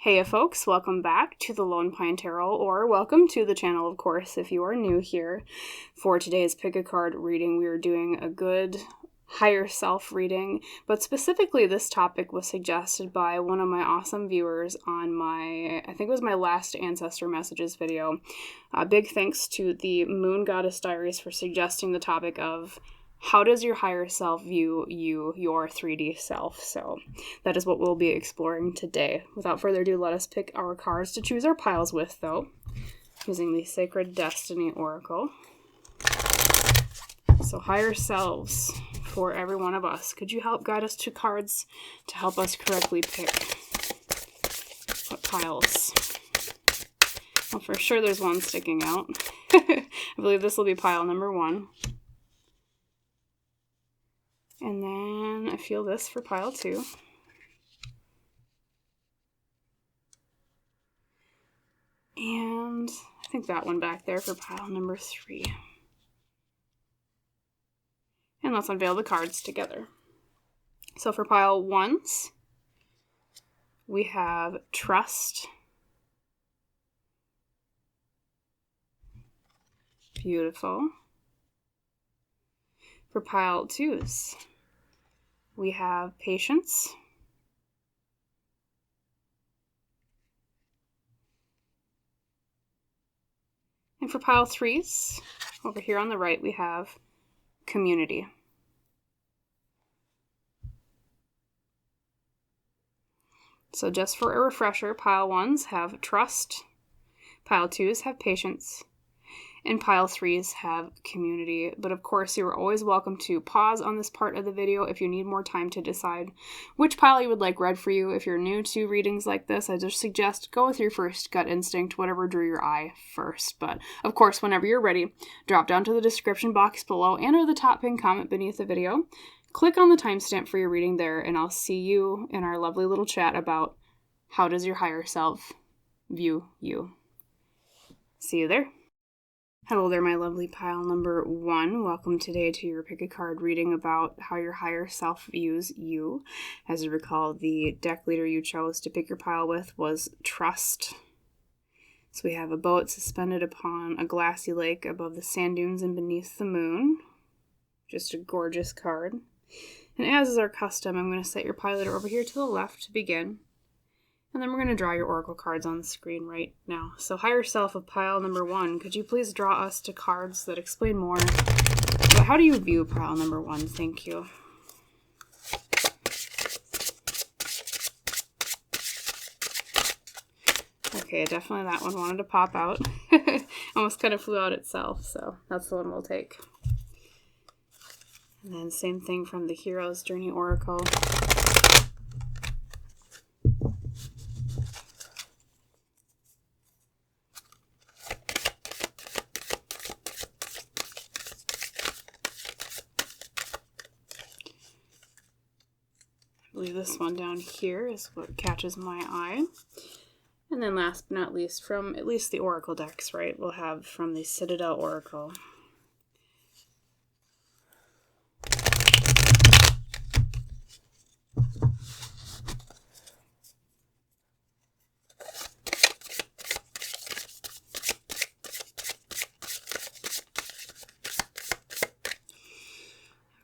Hey folks, welcome back to the Lone Pine Tarot, or welcome to the channel, of course, if you are new here. For today's pick a card reading, we are doing a good higher self reading, but specifically this topic was suggested by one of my awesome viewers on my, I think it was my last Ancestor Messages video. Big thanks to the Moon Goddess Diaries for suggesting the topic of how does your higher self view you, your 3D self? So that is what we'll be exploring today. Without further ado, let us pick our cards to choose our piles with, though, using the Sacred Destiny Oracle. So higher selves for every one of us. Could you help guide us to cards to help us correctly pick what piles? Well, for sure there's one sticking out. I believe this will be pile number 1. And then I feel this for pile 2. And I think that one back there for pile number 3. And let's unveil the cards together. So for pile 1s, we have Trust. Beautiful. For pile 2s, we have Patience. And for pile 3s, over here on the right, we have Community. So just for a refresher, pile 1s have Trust, pile 2s have Patience, and pile 3s have Community. But of course, you are always welcome to pause on this part of the video if you need more time to decide which pile you would like read for you. If you're new to readings like this, I just suggest go with your first gut instinct, whatever drew your eye first. But of course, whenever you're ready, drop down to the description box below and or the top pinned comment beneath the video. Click on the timestamp for your reading there, and I'll see you in our lovely little chat about how does your higher self view you. See you there. Hello there, my lovely pile number 1. Welcome today to your pick a card reading about how your higher self views you. As you recall, the deck leader you chose to pick your pile with was Trust. So we have a boat suspended upon a glassy lake above the sand dunes and beneath the moon. Just a gorgeous card. And as is our custom, I'm going to set your pile leader over here to the left to begin. And then we're going to draw your oracle cards on the screen right now. So higher self of pile number 1, could you please draw us to cards that explain more about how do you view pile number 1? Thank you. Okay, definitely that one wanted to pop out. Almost kind of flew out itself, so that's the one we'll take. And then same thing from the Hero's Journey Oracle. I believe this one down here is what catches my eye. And then last but not least, from at least the Oracle decks, right, we'll have from the Citadel Oracle.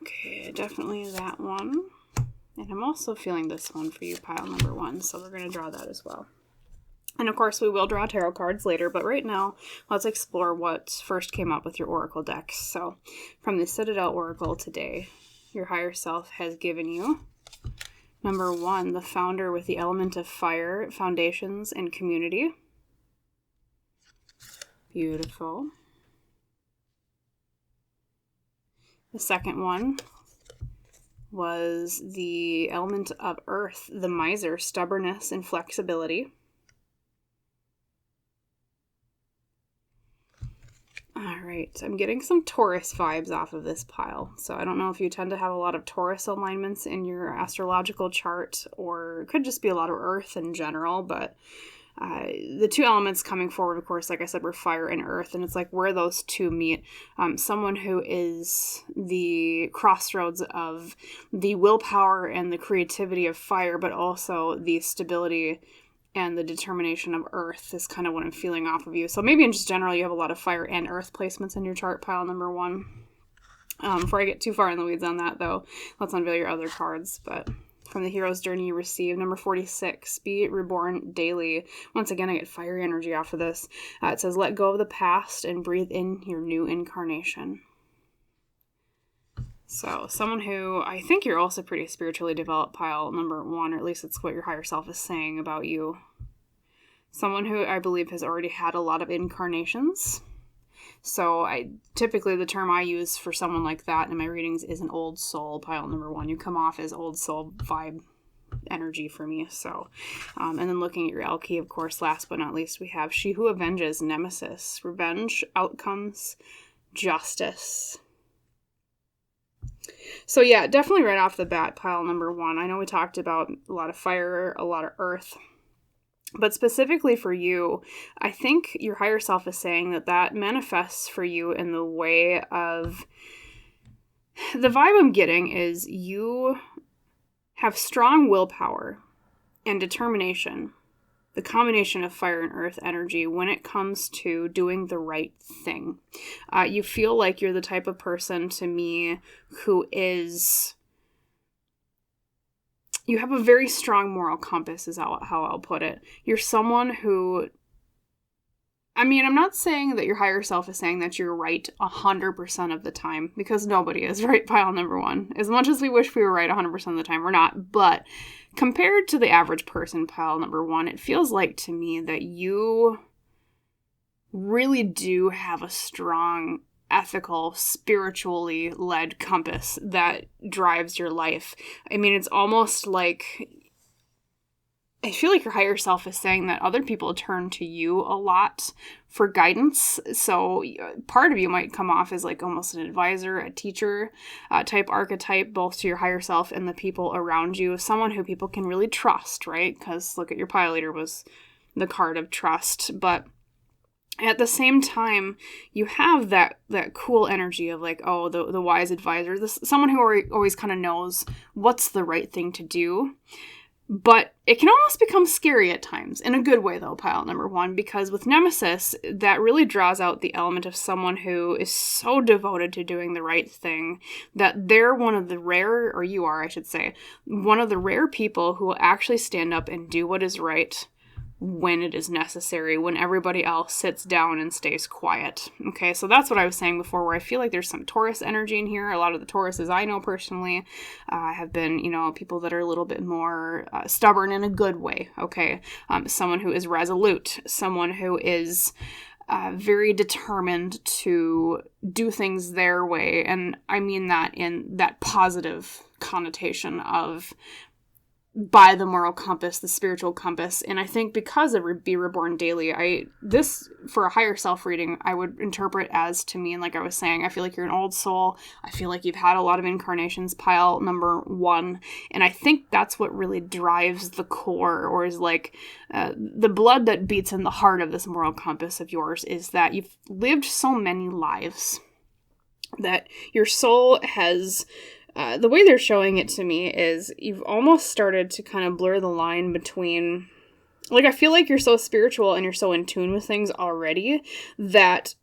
Okay, definitely that one. And I'm also feeling this one for you, pile number 1, so we're going to draw that as well. And of course, we will draw tarot cards later, but right now, let's explore what first came up with your Oracle decks. So, from the Citadel Oracle today, your higher self has given you, number 1, the Founder with the element of fire, foundations, and community. Beautiful. The second one was the element of earth, the miser, stubbornness and flexibility. All right, I'm getting some Taurus vibes off of this pile. So I don't know if you tend to have a lot of Taurus alignments in your astrological chart, or it could just be a lot of earth in general, but the two elements coming forward, of course, like I said, were fire and earth, and it's like where those two meet. Someone who is the crossroads of the willpower and the creativity of fire, but also the stability and the determination of earth is kind of what I'm feeling off of you. So maybe in just general, you have a lot of fire and earth placements in your chart, pile number 1. Before I get too far in the weeds on that, though, let's unveil your other cards. But from the hero's journey you receive, number 46, be reborn daily. Once again, I get fiery energy off of this. It says, let go of the past and breathe in your new incarnation. So someone who, I think you're also pretty spiritually developed, pile number 1, or at least it's what your higher self is saying about you. Someone who I believe has already had a lot of incarnations. So typically the term I use for someone like that in my readings is an old soul, pile number 1. You come off as old soul vibe energy for me. So, and then looking at your Elle Qui, of course, last but not least, we have she who avenges, nemesis, revenge, outcomes, justice. So yeah, definitely right off the bat, pile number 1. I know we talked about a lot of fire, a lot of earth, but specifically for you, I think your higher self is saying that manifests for you in the way of, the vibe I'm getting is you have strong willpower and determination, the combination of fire and earth energy when it comes to doing the right thing. You feel like you're the type of person to me who is, you have a very strong moral compass is how I'll put it. You're someone who, I mean, I'm not saying that your higher self is saying that you're right 100% of the time, because nobody is, right, pile number 1. As much as we wish we were right 100% of the time, we're not. But compared to the average person, pile number 1, it feels like to me that you really do have a strong ethical, spiritually led compass that drives your life. I mean, it's almost like, I feel like your higher self is saying that other people turn to you a lot for guidance. So part of you might come off as like almost an advisor, a teacher type archetype, both to your higher self and the people around you. Someone who people can really trust, right? Because look at your pile leader was the card of trust. But at the same time, you have that cool energy of like, oh, the wise advisor, someone who always kind of knows what's the right thing to do. But it can almost become scary at times, in a good way though, pile number 1, because with Nemesis, that really draws out the element of someone who is so devoted to doing the right thing that they're one of the rare, or you are, I should say, one of the rare people who will actually stand up and do what is right when it is necessary, when everybody else sits down and stays quiet. Okay, so that's what I was saying before, where I feel like there's some Taurus energy in here. A lot of the Tauruses I know personally have been, people that are a little bit more stubborn in a good way, okay? Someone who is resolute, someone who is very determined to do things their way, and I mean that in that positive connotation of by the moral compass, the spiritual compass. And I think because of Be Reborn Daily, this, for a higher self reading, I would interpret as, to me, and like I was saying, I feel like you're an old soul. I feel like you've had a lot of incarnations, pile number 1. And I think that's what really drives the core, or is like the blood that beats in the heart of this moral compass of yours, is that you've lived so many lives that your soul has... the way they're showing it to me is you've almost started to kind of blur the line between, like, I feel like you're so spiritual and you're so in tune with things already that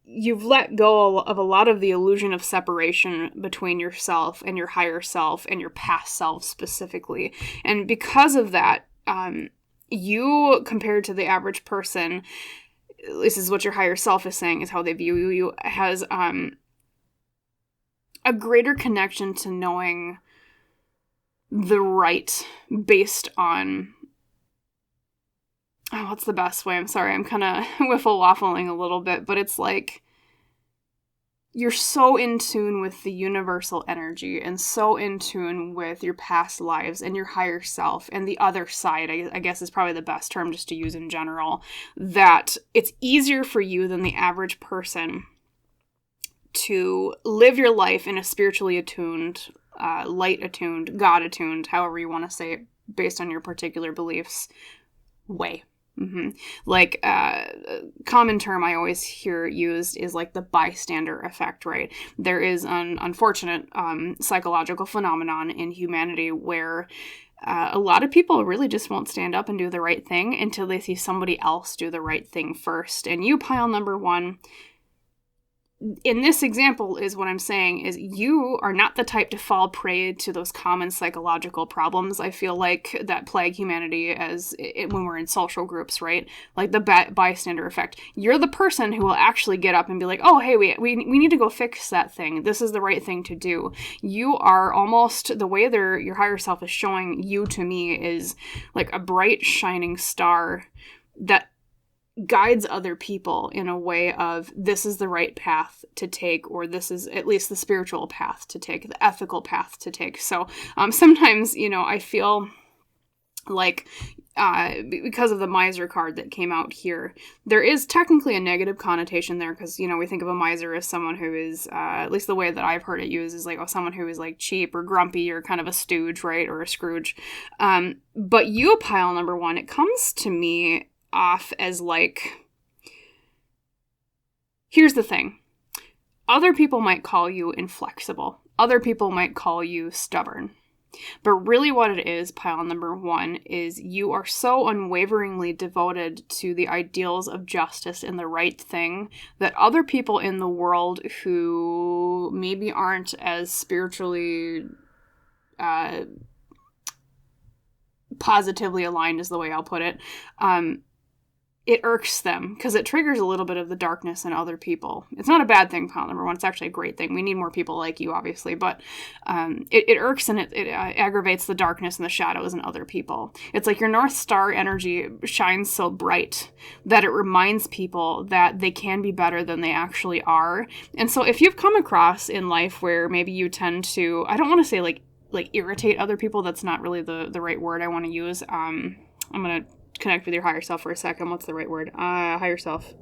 you've let go of a lot of the illusion of separation between yourself and your higher self and your past self specifically. And because of that, you, compared to the average person, this is what your higher self is saying, is how they view you, has a greater connection to knowing the right based on, what's the best way? I'm sorry, I'm kind of wiffle-waffling a little bit, but it's like you're so in tune with the universal energy and so in tune with your past lives and your higher self and the other side, I guess is probably the best term just to use in general, that it's easier for you than the average person to live your life in a spiritually attuned, light attuned, God attuned, however you want to say it, based on your particular beliefs, way. Mm-hmm. Like, common term I always hear used is like the bystander effect, right? There is an unfortunate psychological phenomenon in humanity where A lot of people really just won't stand up and do the right thing until they see somebody else do the right thing first. And you, pile number 1, in this example is what I'm saying is you are not the type to fall prey to those common psychological problems, I feel like, that plague humanity when we're in social groups, right? Like the bystander effect. You're the person who will actually get up and be like, oh, hey, we need to go fix that thing. This is the right thing to do. You are almost, the way your higher self is showing you to me is like a bright, shining star that guides other people in a way of, this is the right path to take, or this is at least the spiritual path to take, the ethical path to take. So sometimes, I feel like because of the miser card that came out here, there is technically a negative connotation there, because we think of a miser as someone who is at least the way that I've heard it used is like, someone who is like cheap or grumpy or kind of a stooge, right, or a Scrooge. But you, pile number 1, it comes to me off as like, here's the thing. Other people might call you inflexible. Other people might call you stubborn. But really what it is, pile number 1, is you are so unwaveringly devoted to the ideals of justice and the right thing that other people in the world who maybe aren't as spiritually positively aligned is the way I'll put it, it irks them because it triggers a little bit of the darkness in other people. It's not a bad thing, pile number 1. It's actually a great thing. We need more people like you, obviously, but it irks and it aggravates the darkness and the shadows in other people. It's like your North Star energy shines so bright that it reminds people that they can be better than they actually are. And so if you've come across in life where maybe you tend to, I don't want to say like irritate other people, that's not really the right word I want to use. I'm going to connect with your higher self for a second. What's the right word? Higher self.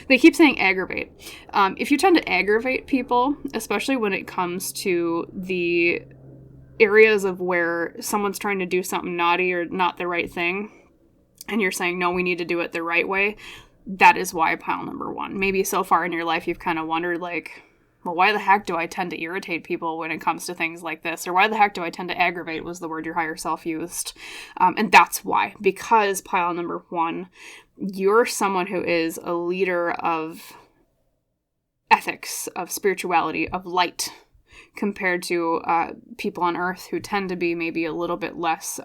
They keep saying aggravate. If you tend to aggravate people, especially when it comes to the areas of where someone's trying to do something naughty or not the right thing, and you're saying, no, we need to do it the right way, that is why, pile number 1. Maybe so far in your life you've kind of wondered, like, well, why the heck do I tend to irritate people when it comes to things like this? Or why the heck do I tend to aggravate, was the word your higher self used. And that's why. Because, pile number 1, you're someone who is a leader of ethics, of spirituality, of light, compared to people on Earth who tend to be maybe a little bit less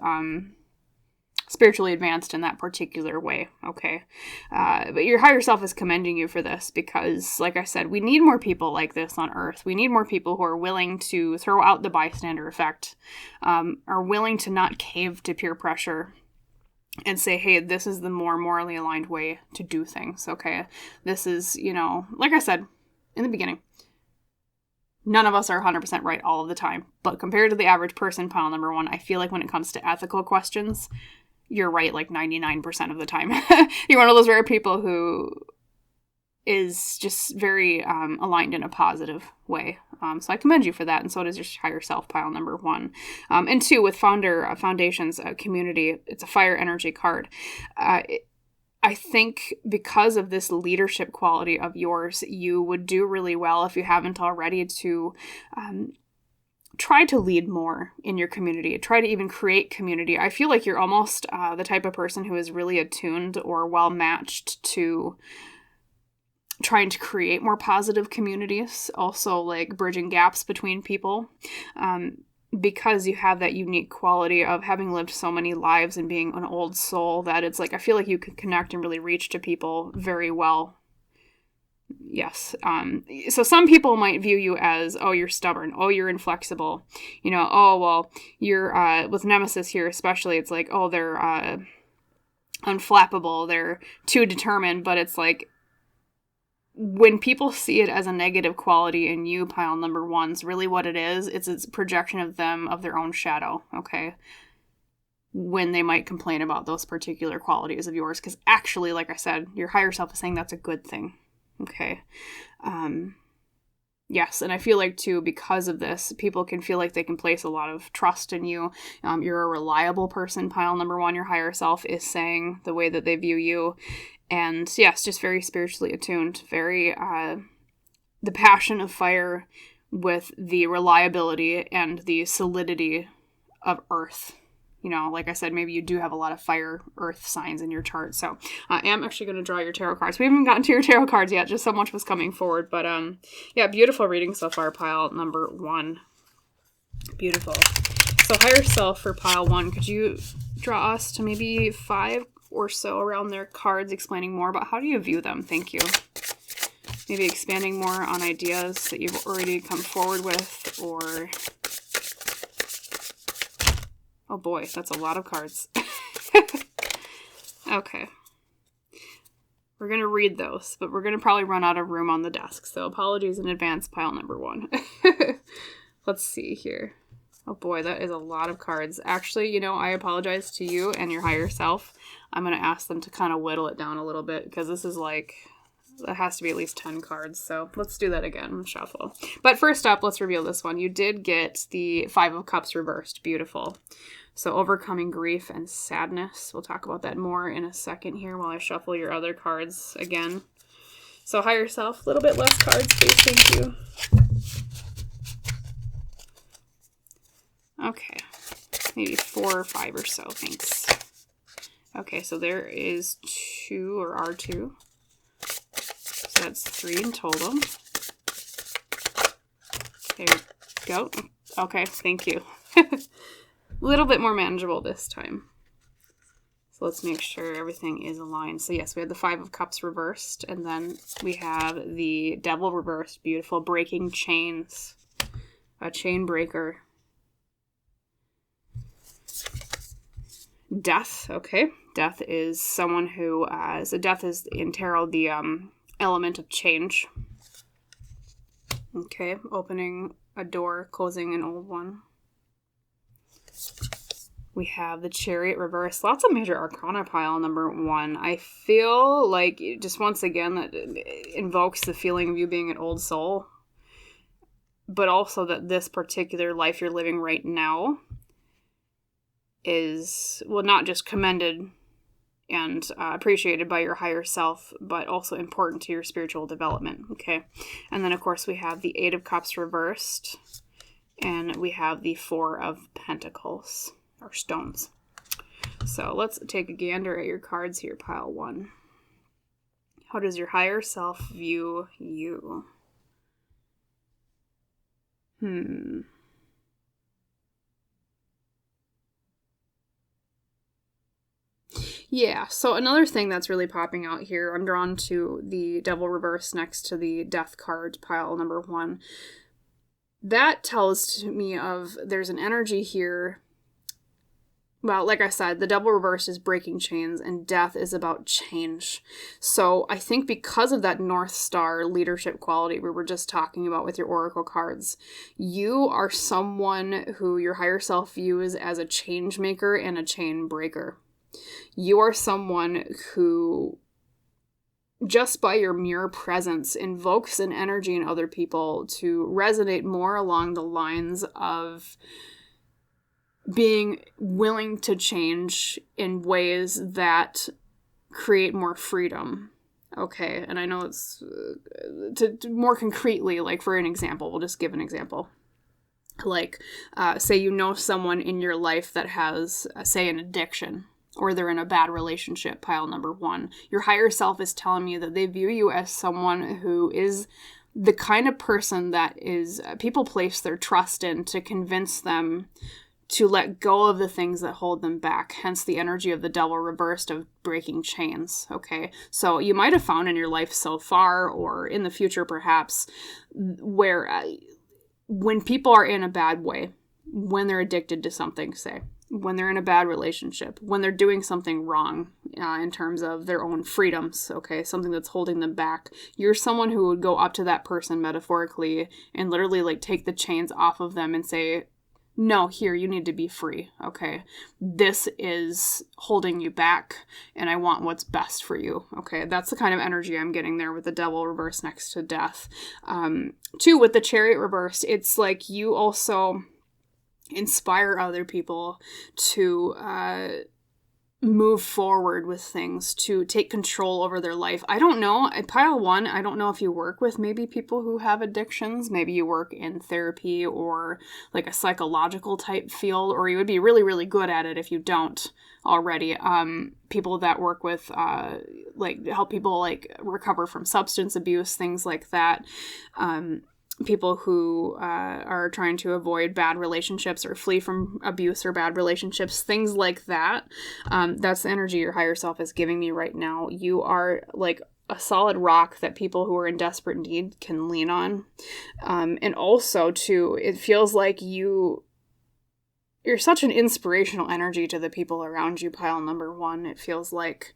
spiritually advanced in that particular way, okay? But your higher self is commending you for this because, like I said, we need more people like this on Earth. We need more people who are willing to throw out the bystander effect, are willing to not cave to peer pressure and say, hey, this is the more morally aligned way to do things, okay? This is, like I said in the beginning, none of us are 100% right all of the time, but compared to the average person, pile number 1, I feel like when it comes to ethical questions, you're right like 99% of the time. You're one of those rare people who is just very aligned in a positive way. So I commend you for that, and so does your higher self, pile number 1. And 2, with Foundation's community, it's a fire energy card. I think because of this leadership quality of yours, you would do really well, if you haven't already, to try to lead more in your community. Try to even create community. I feel like you're almost the type of person who is really attuned or well matched to trying to create more positive communities. Also, like bridging gaps between people. Because you have that unique quality of having lived so many lives and being an old soul, that it's like, I feel like you can connect and really reach to people very well. Yes. So some people might view you as, oh, you're stubborn. Oh, you're inflexible. Oh, well, you're, with Nemesis here especially, it's like, oh, they're unflappable. They're too determined. But it's like, when people see it as a negative quality in you, pile number 1's really what it is. It's a projection of them, of their own shadow. Okay. When they might complain about those particular qualities of yours. Because actually, like I said, your higher self is saying that's a good thing. Okay. Yes, and I feel like, too, because of this, people can feel like they can place a lot of trust in you. You're a reliable person, pile number 1. Your higher self is saying the way that they view you. And, yes, just very spiritually attuned. Very, the passion of fire with the reliability and the solidity of earth. You know, like I said, maybe you do have a lot of fire, earth signs in your chart. So I am actually going to draw your tarot cards. We haven't gotten to your tarot cards yet, just so much was coming forward. But yeah, beautiful reading so far, pile number 1. Beautiful. So higher self for pile 1, could you draw us to maybe 5 or so around their cards, explaining more about how do you view them? Thank you. Maybe expanding more on ideas that you've already come forward with, or... Oh boy, that's a lot of cards. Okay. We're going to read those, but we're going to probably run out of room on the desk. So apologies in advance, pile number 1. Let's see here. Oh boy, that is a lot of cards. Actually, you know, I apologize to you and your higher self. I'm going to ask them to kind of whittle it down a little bit, because this is like... That has to be at least 10 cards, so let's do that again. Shuffle. But first up, let's reveal this one. You did get the 5 of Cups reversed. Beautiful. So overcoming grief and sadness. We'll talk about that more in a second here while I shuffle your other cards again. So higher self, a little bit less cards, please. Thank you. Okay. Maybe 4 or 5 or so. Thanks. Okay, so there is 2 or are 2. So that's 3 in total. There we go. Okay, thank you. A little bit more manageable this time. So let's make sure everything is aligned. So yes, we had the 5 of Cups reversed, and then we have the Devil reversed. Beautiful. Breaking chains. A chain breaker. Death. Okay. Death is someone who, so death is in tarot the element of change. Okay. Opening a door, closing an old one. We have the Chariot reverse. Lots of major arcana, pile number 1. I feel like, just once again, that invokes the feeling of you being an old soul. But also that this particular life you're living right now is, well, not just commended and appreciated by your higher self, but also important to your spiritual development. Okay. And then, of course, we have the 8 of Cups reversed. And we have the 4 of Pentacles, or stones. So let's take a gander at your cards here, pile 1. How does your higher self view you? Yeah, so another thing that's really popping out here, I'm drawn to the Devil reverse next to the Death card, pile number 1. That tells me of there's an energy here. Well, like I said, the Devil reverse is breaking chains, and death is about change. So I think because of that North Star leadership quality we were just talking about with your Oracle cards, you are someone who your higher self views as a change maker and a chain breaker. You are someone who, just by your mere presence, invokes an energy in other people to resonate more along the lines of being willing to change in ways that create more freedom. Okay, and I know it's to more concretely, like for an example, we'll just give an example. Like, say you know someone in your life that has, say, an addiction, or they're in a bad relationship, pile number 1. Your higher self is telling you that they view you as someone who is the kind of person that is people place their trust in to convince them to let go of the things that hold them back. Hence the energy of the Devil reversed of breaking chains. Okay, so you might have found in your life so far, or in the future perhaps, where when people are in a bad way, when they're addicted to something, say, when they're in a bad relationship, when they're doing something wrong in terms of their own freedoms, okay, something that's holding them back, you're someone who would go up to that person metaphorically and literally like take the chains off of them and say, no, here, you need to be free, okay? This is holding you back, and I want what's best for you, okay? That's the kind of energy I'm getting there with the Devil reverse next to death. 2, with the Chariot reversed, it's like you also inspire other people to move forward with things, to take control over their life. I don't know. Pile 1, I don't know if you work with maybe people who have addictions. Maybe you work in therapy or like a psychological type field, or you would be really, really good at it if you don't already. People that work with, like, help people like recover from substance abuse, things like that. People who are trying to avoid bad relationships or flee from abuse or bad relationships, things like that. That's the energy your higher self is giving me right now. You are like a solid rock that people who are in desperate need can lean on. And also, too, it feels like you're such an inspirational energy to the people around you, pile number 1. It feels like...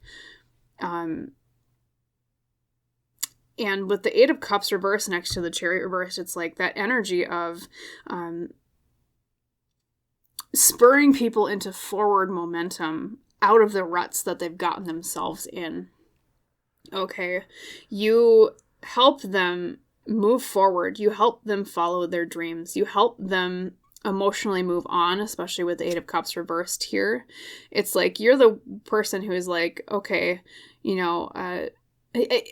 And with the 8 of Cups reversed next to the Chariot reversed, it's like that energy of spurring people into forward momentum out of the ruts that they've gotten themselves in. Okay? You help them move forward. You help them follow their dreams. You help them emotionally move on, especially with the 8 of Cups reversed here. It's like you're the person who is like, okay, you know,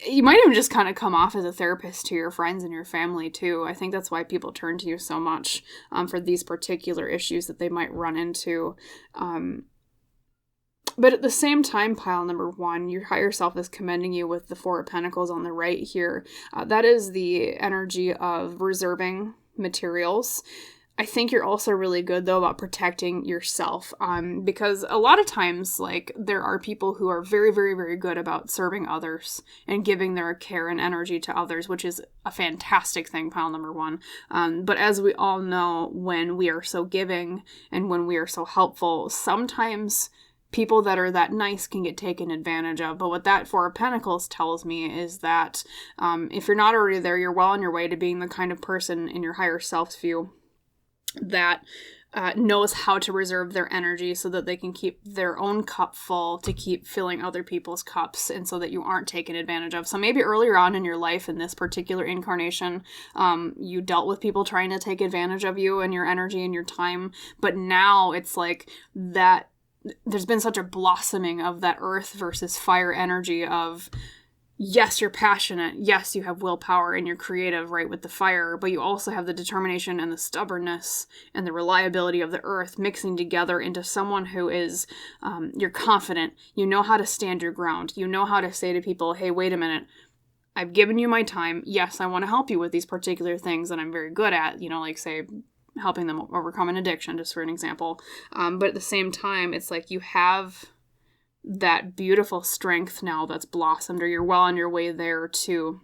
you might even just kind of come off as a therapist to your friends and your family, too. I think that's why people turn to you so much for these particular issues that they might run into. But at the same time, pile number 1, your higher self is commending you with the 4 of Pentacles on the right here. That is the energy of reserving materials. I think you're also really good, though, about protecting yourself, because a lot of times, like, there are people who are very, very, very good about serving others and giving their care and energy to others, which is a fantastic thing, pile number 1. But as we all know, when we are so giving and when we are so helpful, sometimes people that are that nice can get taken advantage of. But what that 4 of Pentacles tells me is that if you're not already there, you're well on your way to being the kind of person in your higher self's view that knows how to reserve their energy so that they can keep their own cup full to keep filling other people's cups, and so that you aren't taken advantage of. So maybe earlier on in your life, in this particular incarnation, you dealt with people trying to take advantage of you and your energy and your time, but now it's like that there's been such a blossoming of that earth versus fire energy of, yes, you're passionate. Yes, you have willpower and you're creative, right, with the fire, but you also have the determination and the stubbornness and the reliability of the earth mixing together into someone who is, you're confident. You know how to stand your ground. You know how to say to people, hey, wait a minute. I've given you my time. Yes, I want to help you with these particular things that I'm very good at, you know, like, say, helping them overcome an addiction, just for an example. But at the same time, it's like you have that beautiful strength now that's blossomed, or you're well on your way there to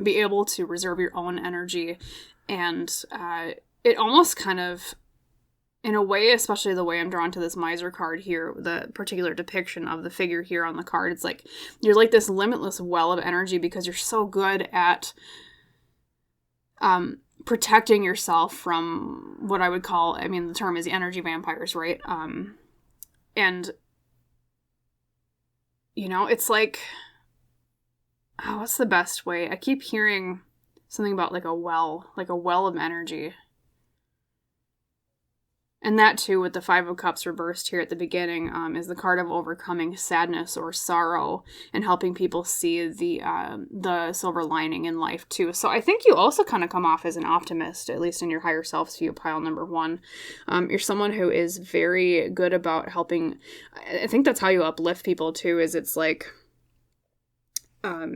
be able to reserve your own energy. And it almost kind of, in a way, especially the way I'm drawn to this miser card here, the particular depiction of the figure here on the card, it's like you're like this limitless well of energy because you're so good at protecting yourself from what I would call, I mean, the term is energy vampires, right? And you know, it's like, oh, what's the best way? I keep hearing something about like a well of energy. And that too, with the 5 of Cups reversed here at the beginning, is the card of overcoming sadness or sorrow and helping people see the silver lining in life too. So I think you also kind of come off as an optimist, at least in your higher self's view, pile number 1. You're someone who is very good about helping. I think that's how you uplift people too, is it's like,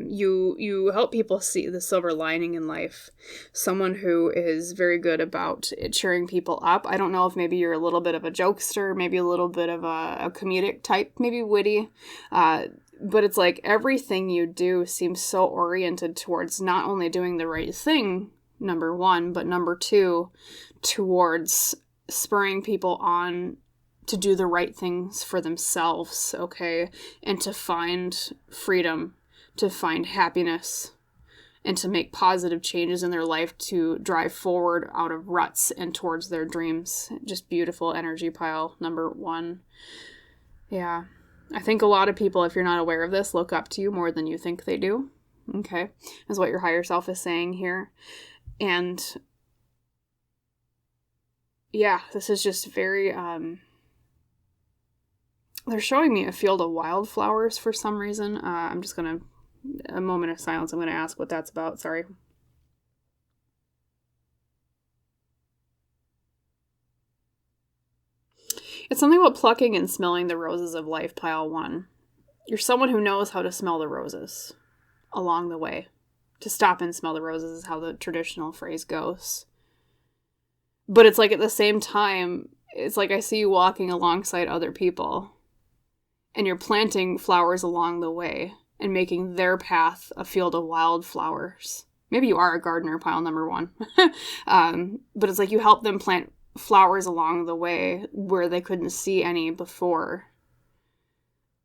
you help people see the silver lining in life. Someone who is very good about cheering people up. I don't know if maybe you're a little bit of a jokester, maybe a little bit of a comedic type, maybe witty. But it's like everything you do seems so oriented towards not only doing the right thing, number 1, but number 2, towards spurring people on to do the right things for themselves, okay? And to find freedom, to find happiness, and to make positive changes in their life to drive forward out of ruts and towards their dreams. Just beautiful energy, pile number 1. Yeah. I think a lot of people, if you're not aware of this, look up to you more than you think they do. Okay. Is what your higher self is saying here. And yeah, this is just very, They're showing me a field of wildflowers for some reason. I'm just going to, a moment of silence, I'm going to ask what that's about. Sorry. It's something about plucking and smelling the roses of life, pile 1. You're someone who knows how to smell the roses along the way. To stop and smell the roses is how the traditional phrase goes. But it's like at the same time, it's like I see you walking alongside other people. And you're planting flowers along the way and making their path a field of wildflowers. Maybe you are a gardener, pile number 1. But it's like you help them plant flowers along the way where they couldn't see any before.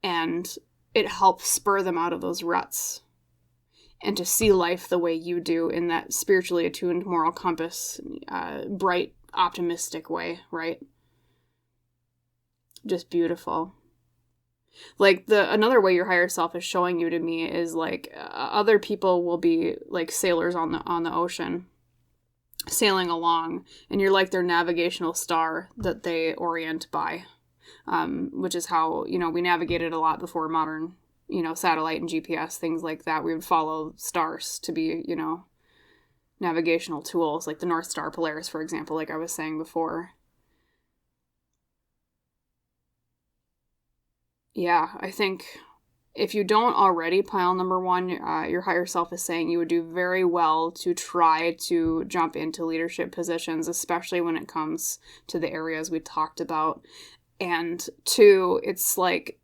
And it helps spur them out of those ruts and to see life the way you do in that spiritually attuned moral compass, bright, optimistic way, right? Just beautiful. Like another way your higher self is showing you to me is like other people will be like sailors on the ocean, sailing along, and you're like their navigational star that they orient by, which is how, we navigated a lot before modern, satellite and GPS, things like that. We would follow stars to be, navigational tools, like the North Star Polaris, for example, like I was saying before. Yeah, I think if you don't already, pile number 1, your higher self is saying you would do very well to try to jump into leadership positions, especially when it comes to the areas we talked about. And 2, it's like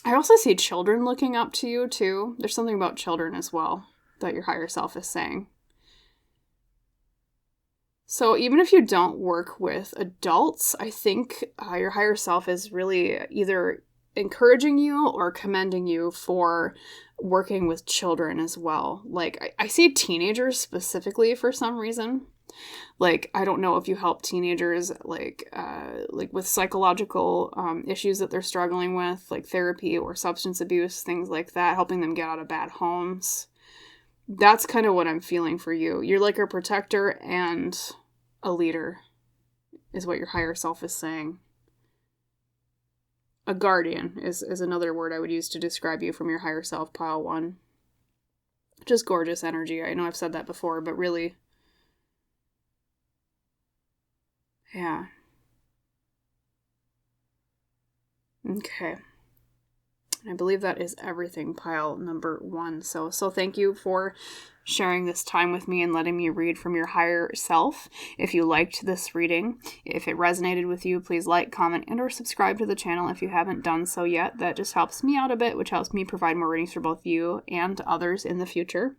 I also see children looking up to you too. There's something about children as well that your higher self is saying. So even if you don't work with adults, I think your higher self is really either encouraging you or commending you for working with children as well. Like, I see teenagers specifically for some reason. Like, I don't know if you help teenagers, like with psychological issues that they're struggling with, like therapy or substance abuse, things like that, helping them get out of bad homes. That's kind of what I'm feeling for you. You're like a protector and a leader, is what your higher self is saying. A guardian is another word I would use to describe you from your higher self, pile 1. Just gorgeous energy. I know I've said that before, but really, yeah. Okay. I believe that is everything, pile number 1. So thank you for sharing this time with me and letting me read from your higher self. If you liked this reading, if it resonated with you, please like, comment, and or subscribe to the channel if you haven't done so yet. That just helps me out a bit, which helps me provide more readings for both you and others in the future.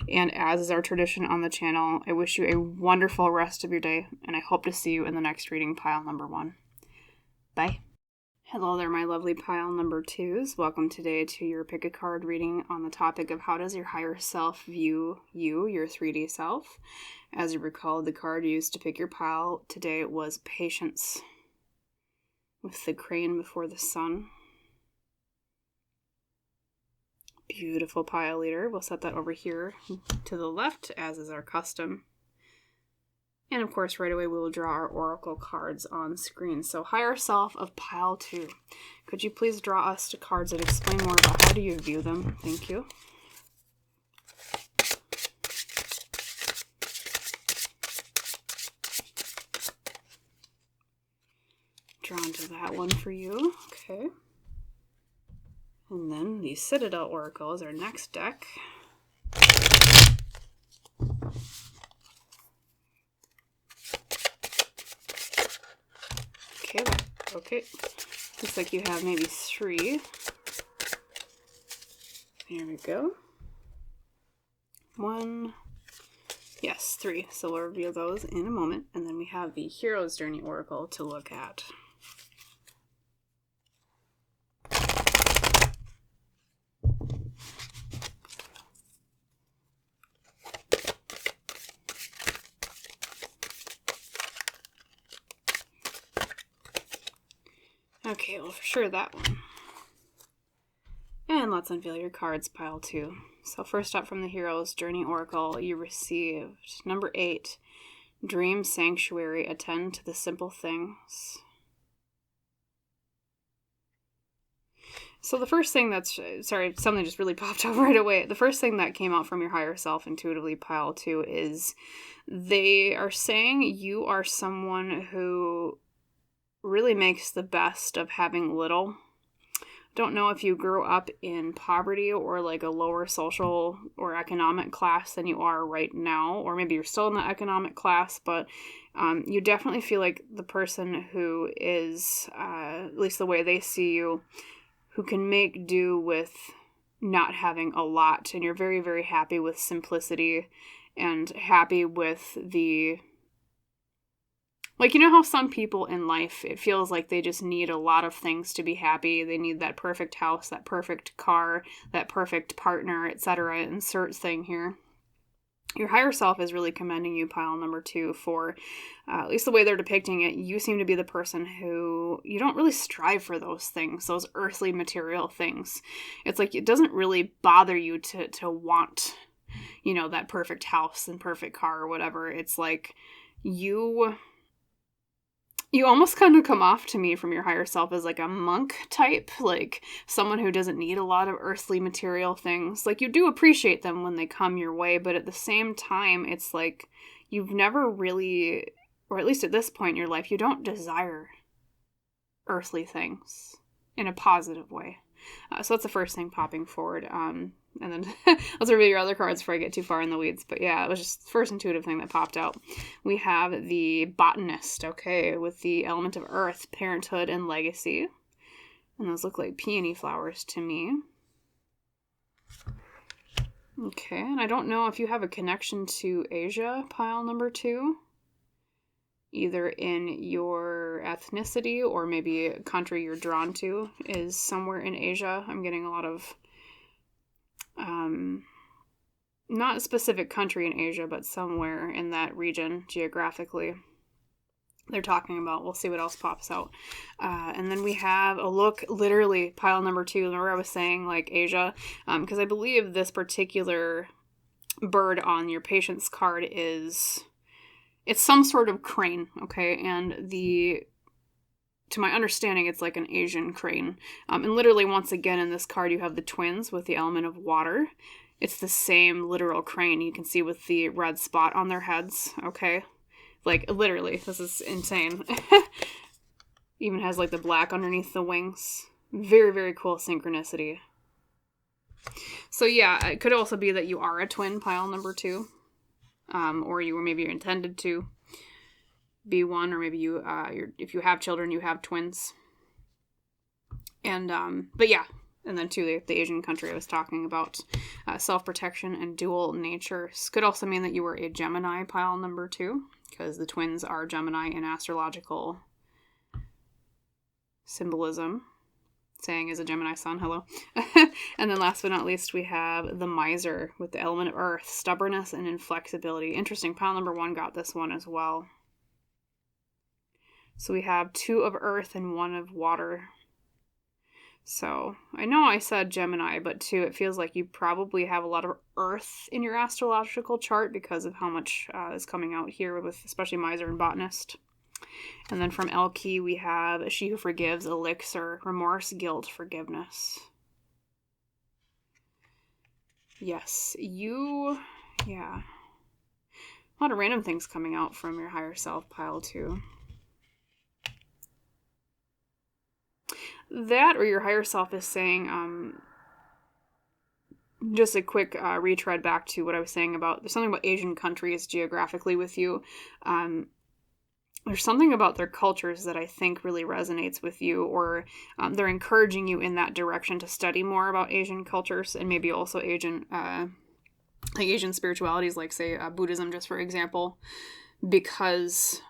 And as is our tradition on the channel, I wish you a wonderful rest of your day, and I hope to see you in the next reading, pile number 1. Bye. Hello there, my lovely pile number 2s. Welcome today to your pick a card reading on the topic of how does your higher self view you, your 3D self. As you recall, the card used to pick your pile today was Patience, with the crane before the sun. Beautiful pile leader. We'll set that over here to the left, as is our custom. And of course, right away we will draw our oracle cards on screen. So higher self of pile 2. Could you please draw us to cards that explain more about how do you view them? Thank you. Drawn to that one for you. Okay. And then the Citadel Oracle is our next deck. Okay, looks like you have maybe 3. There we go. 1, yes, 3. So we'll reveal those in a moment. And then we have the Hero's Journey Oracle to look at. Okay, well, for sure that one. And let's unveil your cards, pile 2. So first up from the Hero's Journey Oracle, you received number 8, Dream sanctuary, attend to the simple things. So the first thing something just really popped up right away. The first thing that came out from your higher self intuitively, pile 2, is they are saying you are someone who really makes the best of having little. Don't know if you grew up in poverty or like a lower social or economic class than you are right now, or maybe you're still in the economic class, but you definitely feel like the person who is, at least the way they see you, who can make do with not having a lot, and you're very, very happy with simplicity and happy with the, like, you know how some people in life, it feels like they just need a lot of things to be happy. They need that perfect house, that perfect car, that perfect partner, etc. Insert thing here. Your higher self is really commending you, pile number 2, for, at least the way they're depicting it, you seem to be the person who, you don't really strive for those things, those earthly material things. It's like, it doesn't really bother you to want, that perfect house and perfect car or whatever. It's like, you almost kind of come off to me from your higher self as like a monk type, like someone who doesn't need a lot of earthly material things. Like, you do appreciate them when they come your way, but at the same time, it's like you've never really, or at least at this point in your life, you don't desire earthly things in a positive way. So that's the first thing popping forward. And then let's review your other cards before I get too far in the weeds. But yeah, it was just the first intuitive thing that popped out. We have the botanist, okay, with the element of earth, parenthood, and legacy. And those look like peony flowers to me. Okay, and I don't know if you have a connection to Asia, pile number 2. Either in your ethnicity or maybe a country you're drawn to is somewhere in Asia. I'm getting a lot of, not a specific country in Asia, but somewhere in that region geographically they're talking about. We'll see what else pops out. And then we have a look, literally, pile number 2. Remember I was saying, like, Asia? Because I believe this particular bird on your patient's card it's some sort of crane, okay? And to my understanding, it's like an Asian crane. And literally, once again, in this card, you have the twins with the element of water. It's the same literal crane you can see with the red spot on their heads, okay? Like, literally, this is insane. Even has, like, the black underneath the wings. Very, very cool synchronicity. So, yeah, it could also be that you are a twin, pile number 2. Or you're intended to be one, or maybe if you have children, you have twins. And, but yeah, and then too, the Asian country I was talking about, self-protection and dual natures. Could also mean that you were a Gemini, pile number 2, because the twins are Gemini in astrological symbolism. Saying is a Gemini sun, hello. And then last but not least, we have the miser with the element of earth, stubbornness and inflexibility. Interesting, pile number 1 got this one as well. So we have 2 of earth and 1 of water. So I know I said Gemini, but 2, it feels like you probably have a lot of earth in your astrological chart because of how much is coming out here with especially miser and botanist. And then from Elle Qui, we have She Who Forgives, Elixir, Remorse, Guilt, Forgiveness. Yes, yeah. A lot of random things coming out from your higher self, pile 2. That, or your higher self is saying, just a quick retread back to what I was saying about, there's something about Asian countries geographically with you. There's something about their cultures that I think really resonates with you, or they're encouraging you in that direction to study more about Asian cultures, and maybe also Asian spiritualities, like, say, Buddhism, just for example, because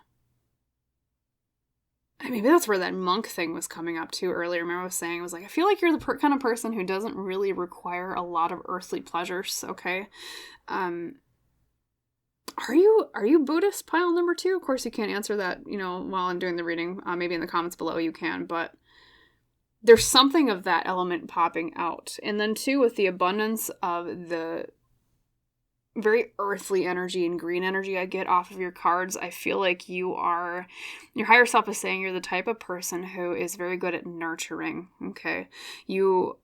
maybe that's where that monk thing was coming up to earlier. Remember I was saying, I was like, I feel like you're the kind of person who doesn't really require a lot of earthly pleasures, okay? Are you Buddhist, pile number 2? Of course, you can't answer that, while I'm doing the reading. Maybe in the comments below you can, but there's something of that element popping out. And then, too, with the abundance of the very earthly energy and green energy I get off of your cards. I feel like your higher self is saying you're the type of person who is very good at nurturing, okay? You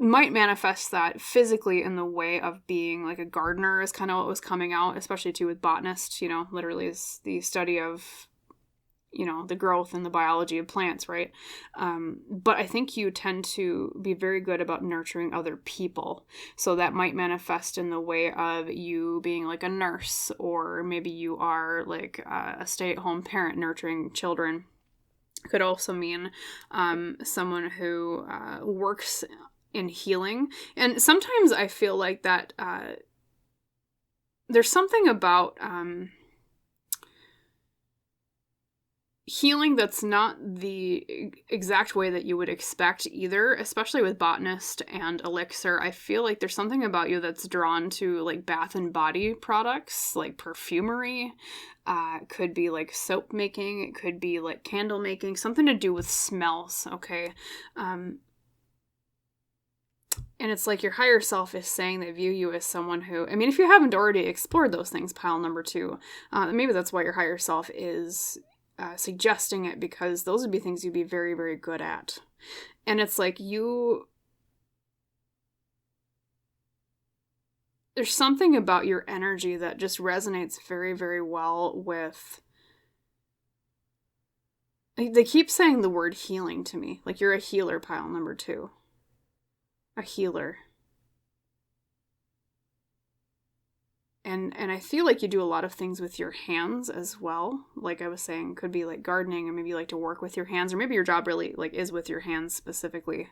might manifest that physically in the way of being like a gardener is kind of what was coming out, especially too with botanists, literally is the study of, the growth and the biology of plants, right? But I think you tend to be very good about nurturing other people. So that might manifest in the way of you being like a nurse, or maybe you are like a stay-at-home parent nurturing children. Could also mean someone who works in healing. And sometimes I feel like that there's something about healing that's not the exact way that you would expect either, especially with botanist and elixir. I feel like there's something about you that's drawn to like bath and body products, like perfumery. It could be like soap making. It could be like candle making, something to do with smells. Okay. And it's like your higher self is saying they view you as someone who, I mean, if you haven't already explored those things, pile number 2, maybe that's why your higher self is suggesting it, because those would be things you'd be very, very good at. And it's like there's something about your energy that just resonates very, very well with, they keep saying the word healing to me. Like you're a healer, pile number 2. A healer. And I feel like you do a lot of things with your hands as well. Like I was saying, could be like gardening, or maybe you like to work with your hands, or maybe your job really like is with your hands specifically.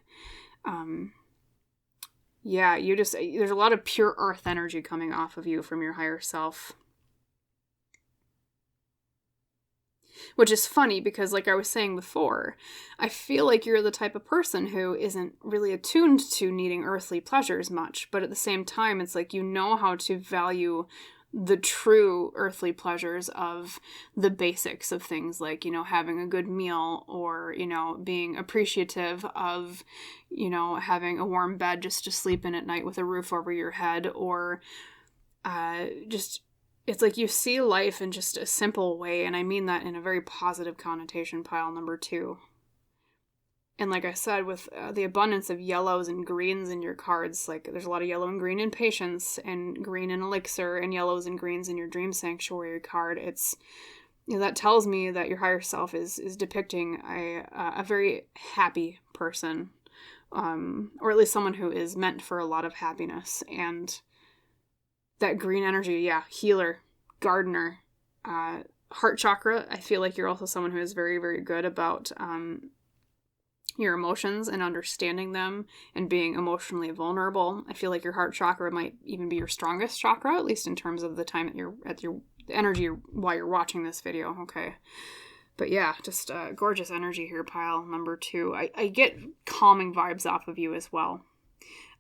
Yeah, there's a lot of pure earth energy coming off of you from your higher self. Which is funny because, like I was saying before, I feel like you're the type of person who isn't really attuned to needing earthly pleasures much, but at the same time, it's like you know how to value the true earthly pleasures of the basics of things like, having a good meal, or, being appreciative of, having a warm bed just to sleep in at night with a roof over your head, or it's like you see life in just a simple way, and I mean that in a very positive connotation, pile number 2. And like I said, with the abundance of yellows and greens in your cards, like there's a lot of yellow and green in patience, and green in elixir, and yellows and greens in your dream sanctuary card. It's, that tells me that your higher self is depicting a very happy person, or at least someone who is meant for a lot of happiness. And that green energy, yeah, healer, gardener, heart chakra. I feel like you're also someone who is very, very good about your emotions and understanding them and being emotionally vulnerable. I feel like your heart chakra might even be your strongest chakra, at least in terms of the time that you're at your energy while you're watching this video. Okay. But yeah, just gorgeous energy here, pile number 2. I get calming vibes off of you as well.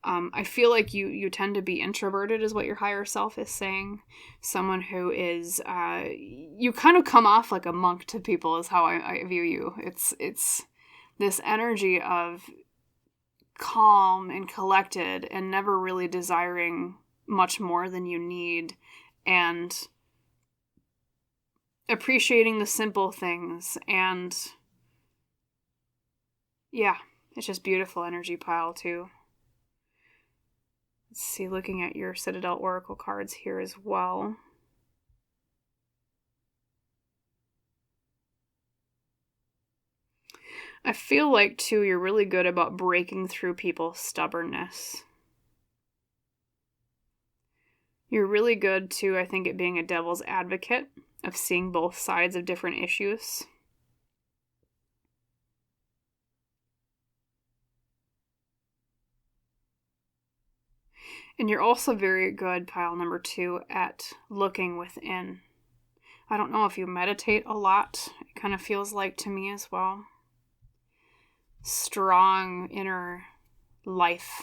I feel like you tend to be introverted is what your higher self is saying. Someone who is, you kind of come off like a monk to people is how I view you. It's this energy of calm and collected and never really desiring much more than you need, and appreciating the simple things. And yeah, it's just beautiful energy, pile 2. Let's see, looking at your Citadel Oracle cards here as well. I feel like, too, you're really good about breaking through people's stubbornness. You're really good, too, I think, at being a devil's advocate, of seeing both sides of different issues. And you're also very good, pile number 2, at looking within. I don't know if you meditate a lot. It kind of feels like to me as well. Strong inner life.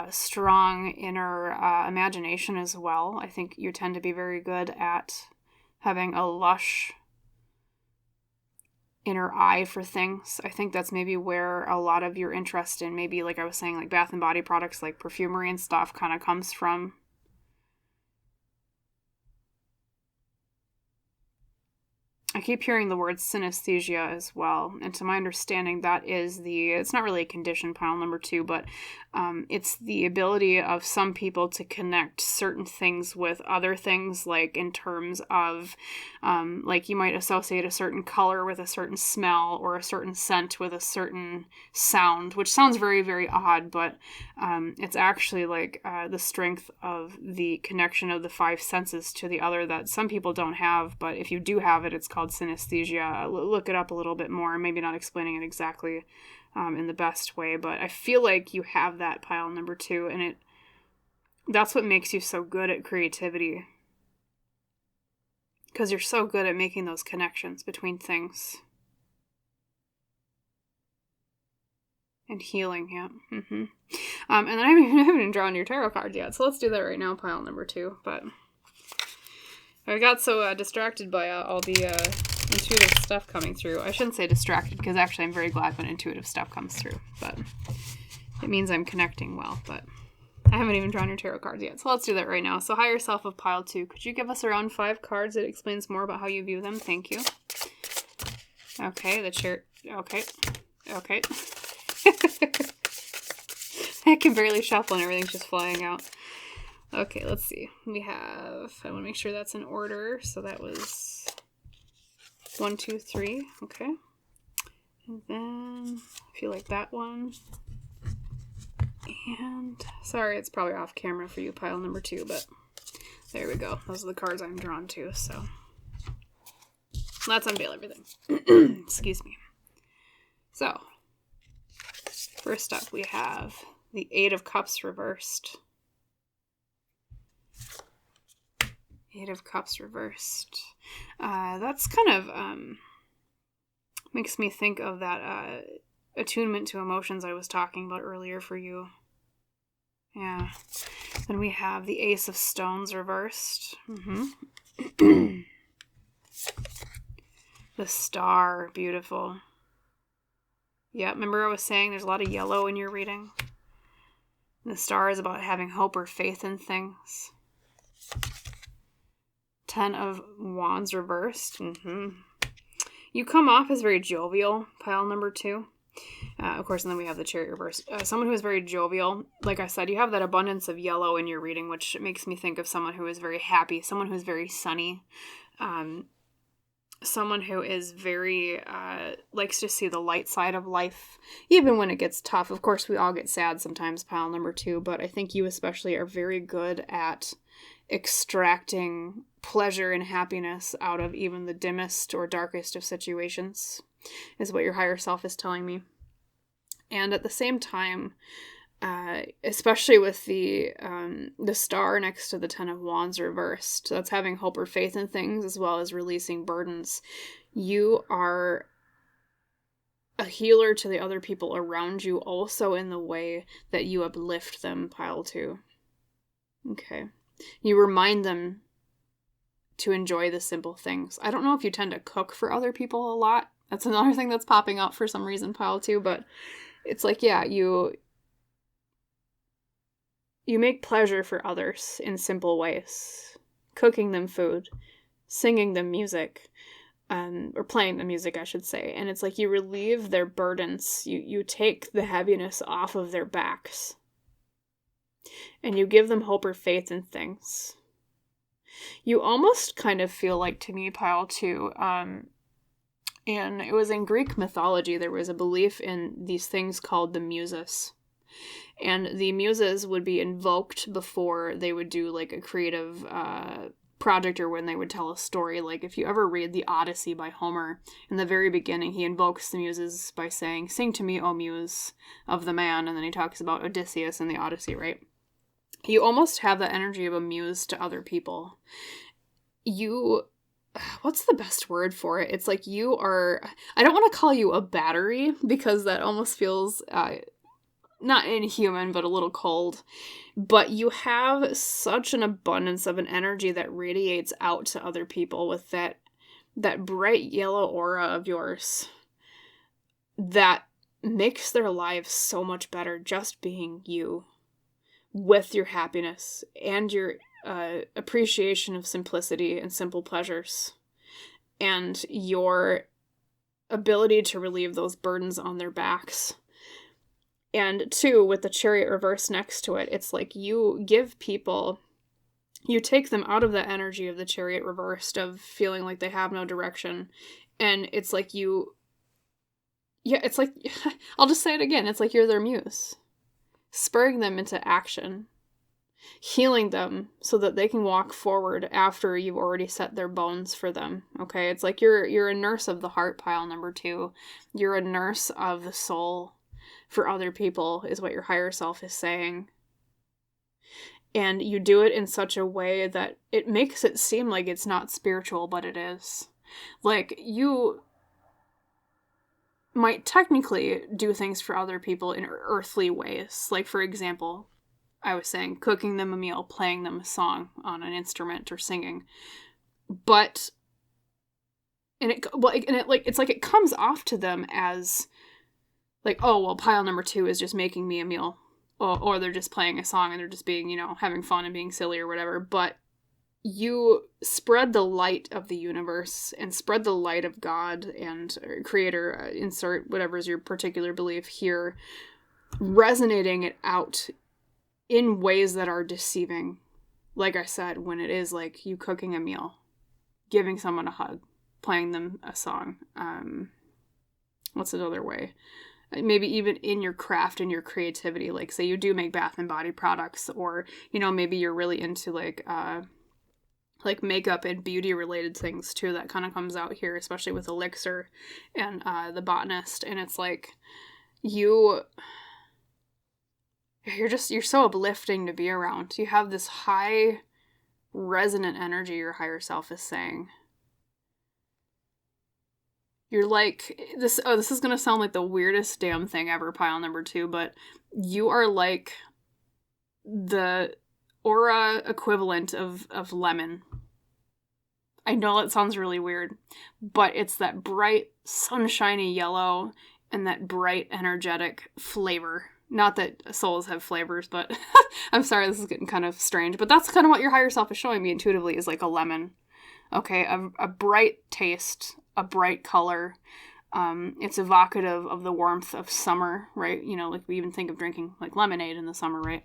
Strong inner imagination as well. I think you tend to be very good at having a lush inner eye for things. I think that's maybe where a lot of your interest in, maybe like I was saying, like bath and body products like perfumery and stuff kind of comes from. I keep hearing the word synesthesia as well. And to my understanding, that is it's not really a condition, pile number 2, but it's the ability of some people to connect certain things with other things, like in terms of, like you might associate a certain color with a certain smell or a certain scent with a certain sound, which sounds very, very odd, but it's actually like the strength of the connection of the 5 senses to the other that some people don't have, but if you do have it, it's called synesthesia. Look it up a little bit more. Maybe not explaining it exactly in the best way, but I feel like you have that, pile number 2, and that's what makes you so good at creativity, because you're so good at making those connections between things and healing. Yeah. And then I haven't even drawn your tarot cards yet, so let's do that right now, pile number 2. But I got so distracted by all the intuitive stuff coming through. I shouldn't say distracted, because actually I'm very glad when intuitive stuff comes through. But it means I'm connecting well. But I haven't even drawn your tarot cards yet, so let's do that right now. So higher self of pile 2, could you give us around 5 cards that explains more about how you view them? Thank you. Okay, the chair. Okay. I can barely shuffle and everything's just flying out. Okay, let's see. I want to make sure that's in order. So that was 1, 2, 3. Okay. And then I feel like that one. And sorry, it's probably off camera for you, pile number 2, but there we go. Those are the cards I'm drawn to, so let's unveil everything. Excuse me. So, first up we have the 8 of Cups reversed. 8 of Cups reversed. That's kind of makes me think of that attunement to emotions I was talking about earlier for you. Yeah. Then we have the Ace of Stones reversed. The Star, beautiful. Yeah, remember I was saying there's a lot of yellow in your reading? The Star is about having hope or faith in things. 10 of Wands reversed. You come off as very jovial, pile number 2. Of course, and then we have the Chariot reversed. Someone who is very jovial. Like I said, you have that abundance of yellow in your reading, which makes me think of someone who is very happy, someone who is very sunny, someone who is very, likes to see the light side of life, even when it gets tough. Of course, we all get sad sometimes, pile number 2, but I think you especially are very good at extracting pleasure and happiness out of even the dimmest or darkest of situations, is what your higher self is telling me. And at the same time, especially with the Star next to the 10 of Wands reversed, that's having hope or faith in things as well as releasing burdens. You are a healer to the other people around you, also in the way that you uplift them, pile 2. Okay. You remind them to enjoy the simple things. I don't know if you tend to cook for other people a lot. That's another thing that's popping up for some reason, pile 2, but it's like, yeah, you make pleasure for others in simple ways. Cooking them food, singing them music, or playing the music, I should say. And it's like you relieve their burdens. You take the heaviness off of their backs. And you give them hope or faith in things. You almost kind of feel like, to me, pile 2, and it was in Greek mythology, there was a belief in these things called the muses. And the muses would be invoked before they would do like a creative project or when they would tell a story. Like if you ever read the Odyssey by Homer, in the very beginning he invokes the muses by saying, "Sing to me, O muse of the man," and then he talks about Odysseus in the Odyssey, right? You almost have the energy of a muse to other people. What's the best word for it? It's like you are, I don't want to call you a battery because that almost feels not inhuman, but a little cold. But you have such an abundance of an energy that radiates out to other people with that bright yellow aura of yours that makes their lives so much better just being you, with your happiness and your appreciation of simplicity and simple pleasures. and your ability to relieve those burdens on their backs. And 2, with the Chariot reverse next to it, it's like you give people, you take them out of the energy of the Chariot reversed, of feeling like they have no direction. And it's like it's like, I'll just say it again, it's like you're their muse. Spurring them into action. Healing them so that they can walk forward after you've already set their bones for them. Okay? It's like you're a nurse of the heart, pile number 2. You're a nurse of the soul for other people, is what your higher self is saying. And you do it in such a way that it makes it seem like it's not spiritual, but it is. Like, you might technically do things for other people in earthly ways. Like, for example, I was saying, cooking them a meal, playing them a song on an instrument, or singing. But, it's like it comes off to them as, like, oh, well, pile number 2 is just making me a meal. Or they're just playing a song and they're just being, having fun and being silly or whatever. But you spread the light of the universe and spread the light of God and Creator, insert whatever is your particular belief here, resonating it out in ways that are deceiving. Like I said, when it is like you cooking a meal, giving someone a hug, playing them a song. What's another way? Maybe even in your craft and your creativity. Like, say you do make bath and body products, or, maybe you're really into like makeup and beauty related things too. That kind of comes out here, especially with Elixir and the Botanist. And it's like you're so uplifting to be around. You have this high resonant energy, your higher self is saying. You're like, this is going to sound like the weirdest damn thing ever, pile number 2, but you are like the aura equivalent of lemon. I know that sounds really weird, but it's that bright, sunshiny yellow and that bright, energetic flavor. Not that souls have flavors, but I'm sorry, this is getting kind of strange, but that's kind of what your higher self is showing me intuitively, is like a lemon. Okay, a bright taste, a bright color. It's evocative of the warmth of summer, right? Like we even think of drinking like lemonade in the summer, right?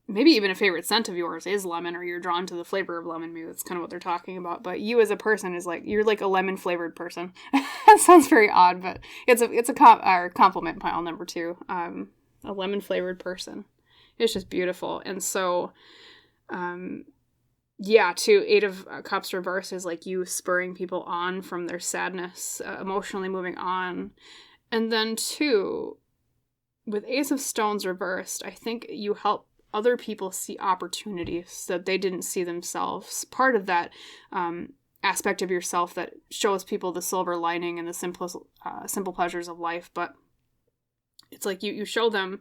Maybe even a favorite scent of yours is lemon, or you're drawn to the flavor of lemon. Maybe that's kind of what they're talking about. But you as a person is like, you're like a lemon flavored person. That sounds very odd, but it's a compliment, pile number 2. A lemon flavored person. It's just beautiful. And so, yeah, 8 of Cups reverse is like you spurring people on from their sadness, emotionally moving on. And then 2, with Ace of Stones reversed, I think you help other people see opportunities that they didn't see themselves. Part of that aspect of yourself that shows people the silver lining and the simple pleasures of life. But it's like you show them,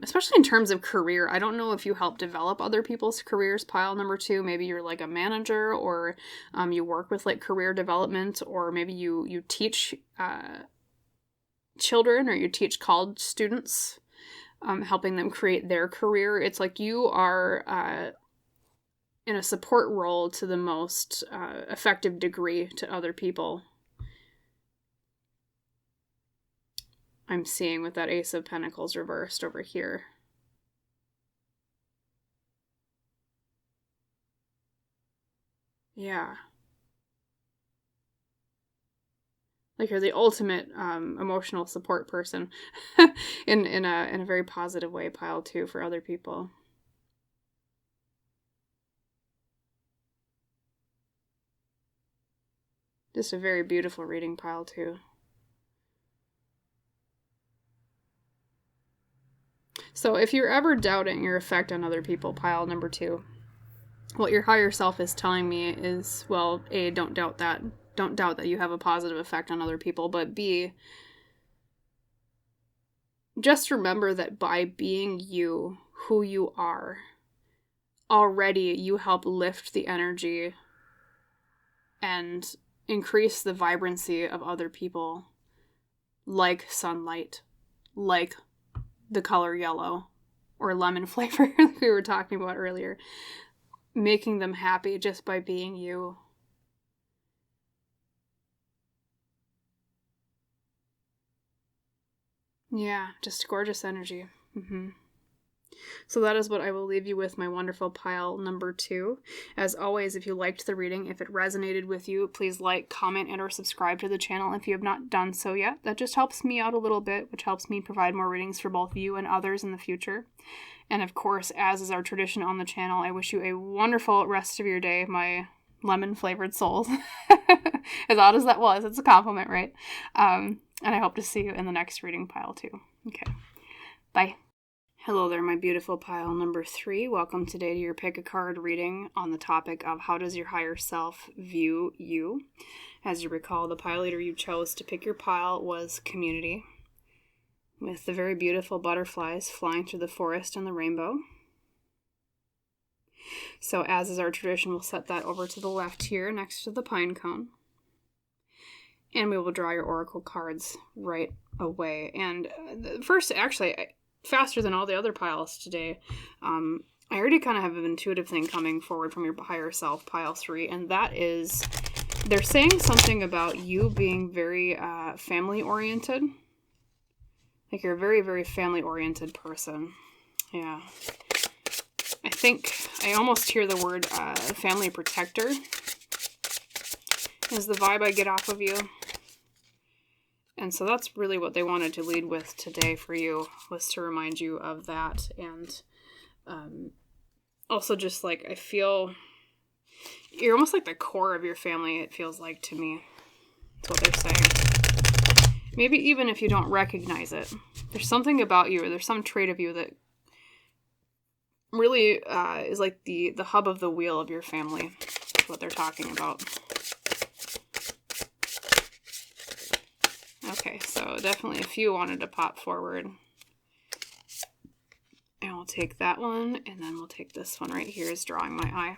especially in terms of career. I don't know if you help develop other people's careers, pile number 2. Maybe you're like a manager, or you work with like career development, or maybe you teach children, or you teach college students, helping them create their career. It's like you are in a support role to the most effective degree to other people. I'm seeing with that Ace of Pentacles reversed over here. Yeah. Like you're the ultimate emotional support person in a very positive way, pile 2, for other people. Just a very beautiful reading, pile 2. So if you're ever doubting your effect on other people, pile number 2, what your higher self is telling me is, well, A, don't doubt that. Don't doubt that you have a positive effect on other people, but B, just remember that by being you, who you are, already you help lift the energy and increase the vibrancy of other people, like sunlight, like the color yellow, or lemon flavor that we were talking about earlier, making them happy just by being you. Yeah, just gorgeous energy. So that is what I will leave you with, my wonderful pile number 2. As always, if you liked the reading, if it resonated with you, please like, comment, and or subscribe to the channel if you have not done so yet. That just helps me out a little bit, which helps me provide more readings for both you and others in the future. And of course, as is our tradition on the channel, I wish you a wonderful rest of your day, my lemon-flavored souls. As odd as that was, it's a compliment, right? And I hope to see you in the next reading, pile 2. Okay, bye. Hello there, my beautiful pile number 3. Welcome today to your pick a card reading on the topic of how does your higher self view you. As you recall, the pile leader you chose to pick your pile was community, with the very beautiful butterflies flying through the forest and the rainbow. So as is our tradition, we'll set that over to the left here next to the pine cone. And we will draw your oracle cards right away. And first, actually, faster than all the other piles today, I already kind of have an intuitive thing coming forward from your higher self, pile 3, and that is they're saying something about you being very family-oriented. Like you're a very, very family-oriented person. Yeah. I think I almost hear the word family protector is the vibe I get off of you. And so that's really what they wanted to lead with today for you, was to remind you of that. And also just like, I feel you're almost like the core of your family, it feels like to me. That's what they're saying. Maybe even if you don't recognize it, there's something about you, or there's some trait of you that really is like the hub of the wheel of your family. That's what they're talking about. Okay, so definitely a few wanted to pop forward. And we'll take that one, and then we'll take this one right here is drawing my eye.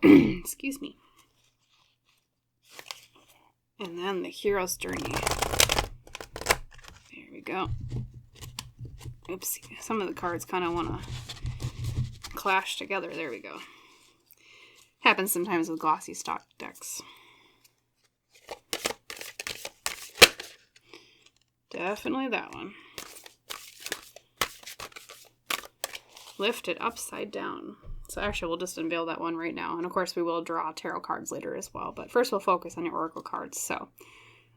Excuse me. And then the hero's journey. There we go. Oopsie. Some of the cards kind of want to clash together. There we go. Happens sometimes with glossy stock decks. Definitely that one. Lift it upside down. So actually, we'll just unveil that one right now. And of course, we will draw tarot cards later as well. But first, we'll focus on your oracle cards. So,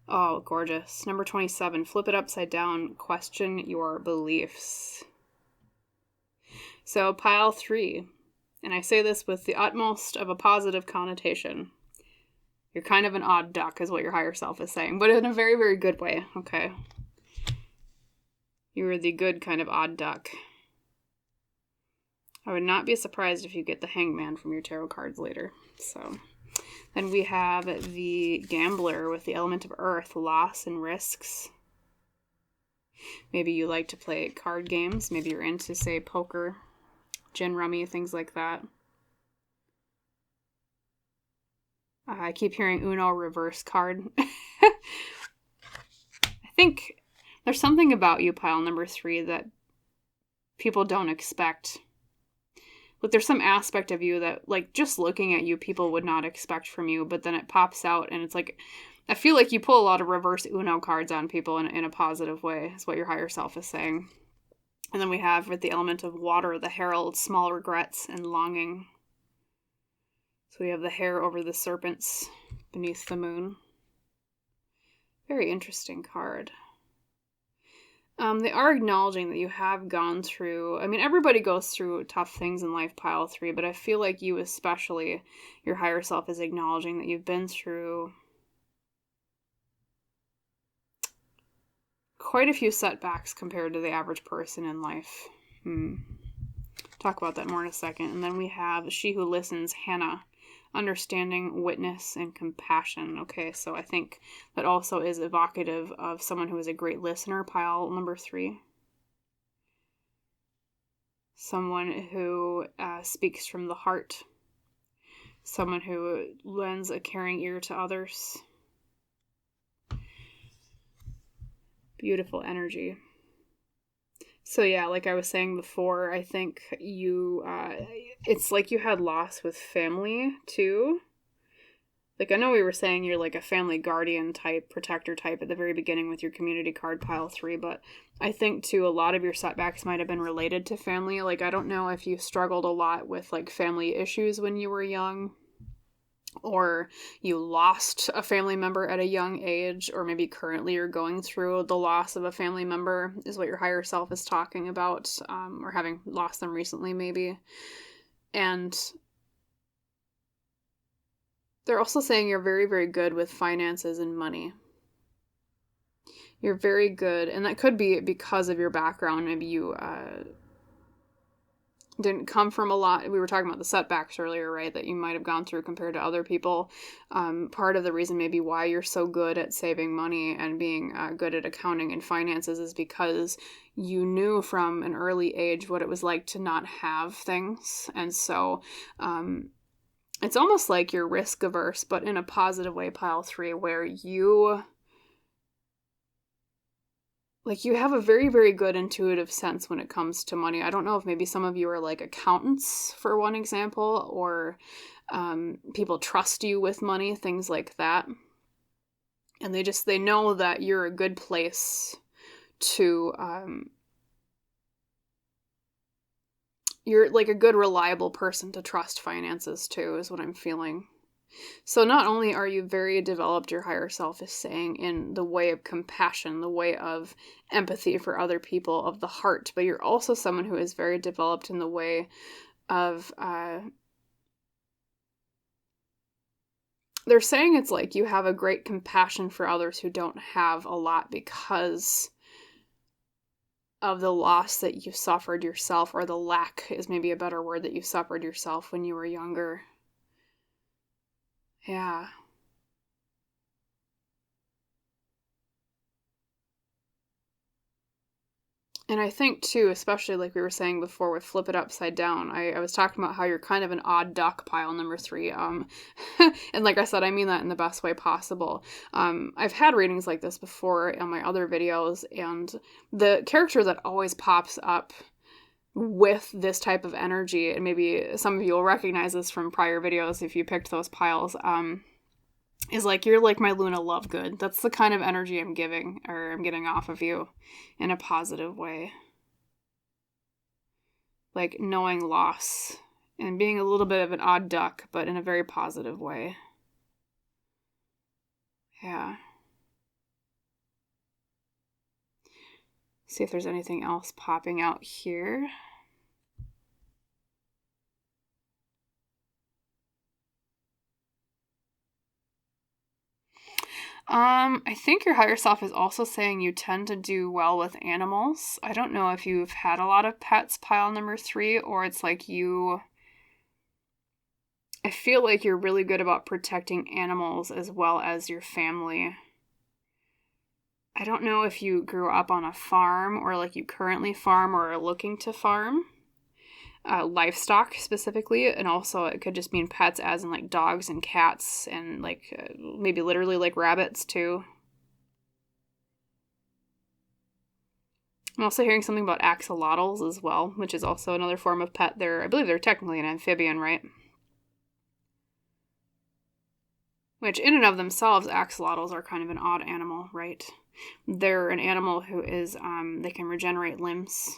oh, gorgeous. Number 27, flip it upside down. Question your beliefs. So, pile 3. And I say this with the utmost of a positive connotation. You're kind of an odd duck, is what your higher self is saying. But in a very, very good way, okay? You are the good kind of odd duck. I would not be surprised if you get the hangman from your tarot cards later. So then we have the gambler with the element of earth, loss and risks. Maybe you like to play card games. Maybe you're into, say, poker, gin rummy, things like that. I keep hearing Uno reverse card. I think there's something about you, pile number 3, that people don't expect. But there's some aspect of you that, like, just looking at you, people would not expect from you, but then it pops out, and it's like, I feel like you pull a lot of reverse Uno cards on people in a positive way, is what your higher self is saying. And then we have, with the element of water, the herald, small regrets and longing. So we have the hair over the serpents beneath the moon. Very interesting card. They are acknowledging that you have gone through, I mean, everybody goes through tough things in life, pile 3, but I feel like you especially, your higher self is acknowledging that you've been through quite a few setbacks compared to the average person in life. Talk about that more in a second. And then we have She Who Listens, Hannah. Understanding, witness, and compassion. Okay, so I think that also is evocative of someone who is a great listener, pile number 3. Someone who speaks from the heart. Someone who lends a caring ear to others. Beautiful energy. So yeah, like I was saying before, I think you, it's like you had loss with family too. like, I know we were saying you're like a family guardian type, protector type at the very beginning with your community card, pile 3, but I think too a lot of your setbacks might have been related to family. Like, I don't know if you struggled a lot with like family issues when you were young, or you lost a family member at a young age, or maybe currently you're going through the loss of a family member is what your higher self is talking about, or having lost them recently maybe. And they're also saying you're very, very good with finances and money. You're very good, and that could be because of your background. Maybe you didn't come from a lot. We were talking about the setbacks earlier, right, that you might have gone through compared to other people. Part of the reason maybe why you're so good at saving money and being good at accounting and finances is because you knew from an early age what it was like to not have things. And so it's almost like you're risk averse, but in a positive way, pile 3, where you have a very, very good intuitive sense when it comes to money. I don't know if maybe some of you are like accountants, for one example, or people trust you with money, things like that. And they know that you're a good place to, you're like a good, reliable person to trust finances to, is what I'm feeling. So not only are you very developed, your higher self is saying, in the way of compassion, the way of empathy for other people, of the heart, but you're also someone who is very developed in the way of, they're saying it's like you have a great compassion for others who don't have a lot because of the loss that you suffered yourself, or the lack is maybe a better word, that you suffered yourself when you were younger. Yeah. And I think, too, especially like we were saying before with flip it upside down, I was talking about how you're kind of an odd duck, pile number 3. And like I said, I mean that in the best way possible. I've had readings like this before on my other videos, and the character that always pops up with this type of energy, and maybe some of you will recognize this from prior videos if you picked those piles, is like, you're like my Luna Lovegood. That's the kind of energy I'm giving, or I'm getting off of you in a positive way. Like knowing loss and being a little bit of an odd duck, but in a very positive way. Yeah. See if there's anything else popping out here. I think your higher self is also saying you tend to do well with animals. I don't know if you've had a lot of pets, pile number 3, or it's like I feel like you're really good about protecting animals as well as your family. I don't know if you grew up on a farm, or like you currently farm or are looking to farm. Livestock specifically, and also it could just mean pets as in like dogs and cats, and like maybe literally like rabbits too. I'm also hearing something about axolotls as well, which is also another form of pet. I believe they're technically an amphibian, right? Which in and of themselves, axolotls are kind of an odd animal, right? They're an animal who is, they can regenerate limbs.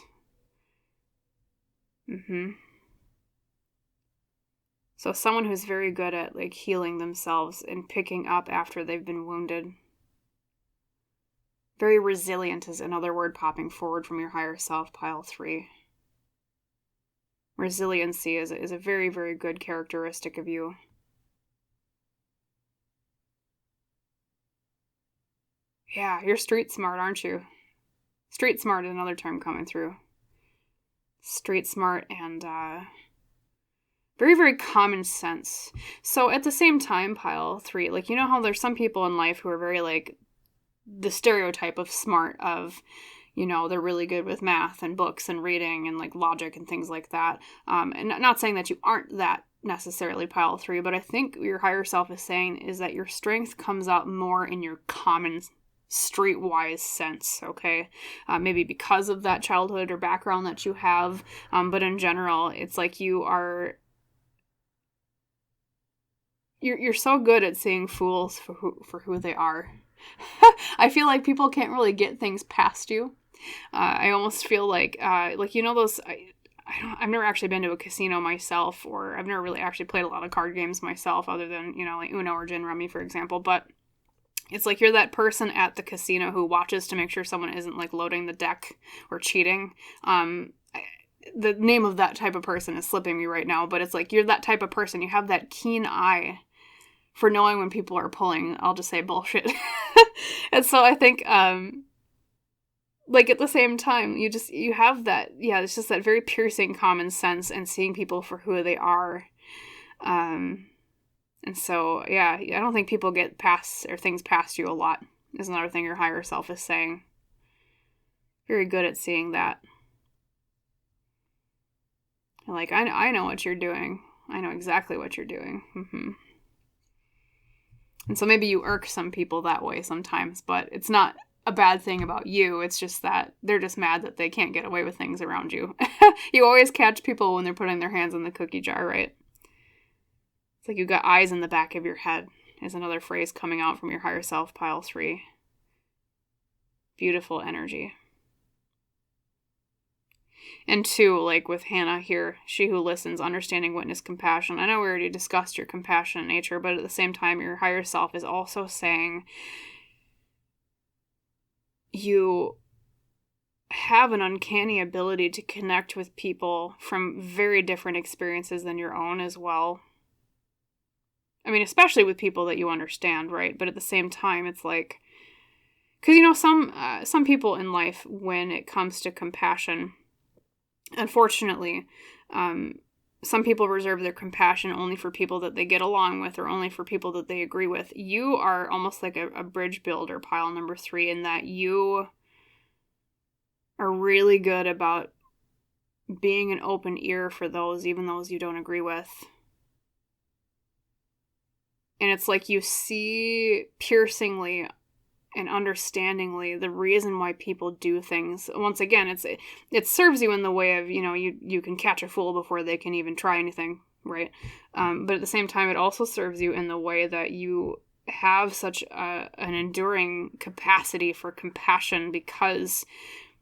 So someone who's very good at like healing themselves and picking up after they've been wounded. Very resilient is another word popping forward from your higher self, pile 3. Resiliency is a very, very good characteristic of you. Yeah, you're street smart, aren't you? Street smart is another term coming through. Street smart and very, very common sense. So at the same time, pile 3, like, you know how there's some people in life who are very like the stereotype of smart, of, you know, they're really good with math and books and reading and like logic and things like that. And not saying that you aren't that necessarily, pile 3, but I think your higher self is saying is that your strength comes out more in your common streetwise sense, okay? Maybe because of that childhood or background that you have, but in general, it's like you are you're so good at seeing fools for who they are. I feel like people can't really get things past you. I almost feel like those. I've never actually been to a casino myself, or I've never really actually played a lot of card games myself, other than like Uno or Gin Rummy, for example. But it's like you're that person at the casino who watches to make sure someone isn't like loading the deck or cheating. The name of that type of person is slipping me right now, but it's like you're that type of person. You have that keen eye for knowing when people are pulling, I'll just say, bullshit. And so I think, like, at the same time, you have that, it's just that very piercing common sense and seeing people for who they are. And so, I don't think people get things past you a lot, is another thing your higher self is saying. Very good at seeing that. Like, I know what you're doing. I know exactly what you're doing. Mm-hmm. And so maybe you irk some people that way sometimes, but it's not a bad thing about you. It's just that they're just mad that they can't get away with things around you. You always catch people when they're putting their hands in the cookie jar, right? It's like you got eyes in the back of your head, is another phrase coming out from your higher self, pile 3. Beautiful energy. And 2, like with Hannah here, she who listens, understanding, witness, compassion. I know we already discussed your compassionate nature, but at the same time, your higher self is also saying you have an uncanny ability to connect with people from very different experiences than your own as well. I mean, especially with people that you understand, right? But at the same time, it's like, because some people in life, when it comes to compassion, unfortunately, some people reserve their compassion only for people that they get along with, or only for people that they agree with. You are almost like a bridge builder, pile number 3, in that you are really good about being an open ear for even those you don't agree with. And it's like you see piercingly and understandingly the reason why people do things. Once again, it serves you in the way of, you can catch a fool before they can even try anything, right? But at the same time, it also serves you in the way that you have such an enduring capacity for compassion, because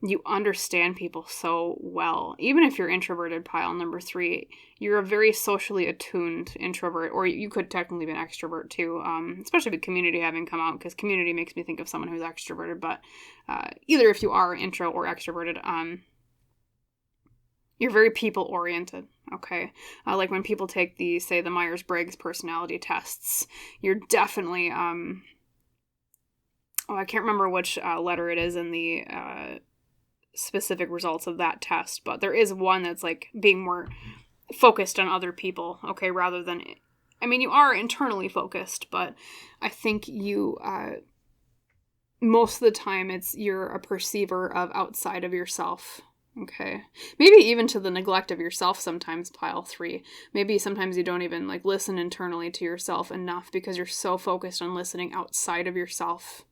you understand people so well. Even if you're introverted, pile number 3, you're a very socially attuned introvert, or you could technically be an extrovert too, especially with community having come out, because community makes me think of someone who's extroverted. But either if you are intro or extroverted, you're very people-oriented, okay? Like when people take the Myers-Briggs personality tests, you're definitely, I can't remember which letter it is in the specific results of that test, but there is one that's like being more focused on other people, okay, rather than, you are internally focused, but I think you, most of the time, you're a perceiver of outside of yourself, okay? Maybe even to the neglect of yourself sometimes, pile 3. Maybe sometimes you don't even like listen internally to yourself enough because you're so focused on listening outside of yourself,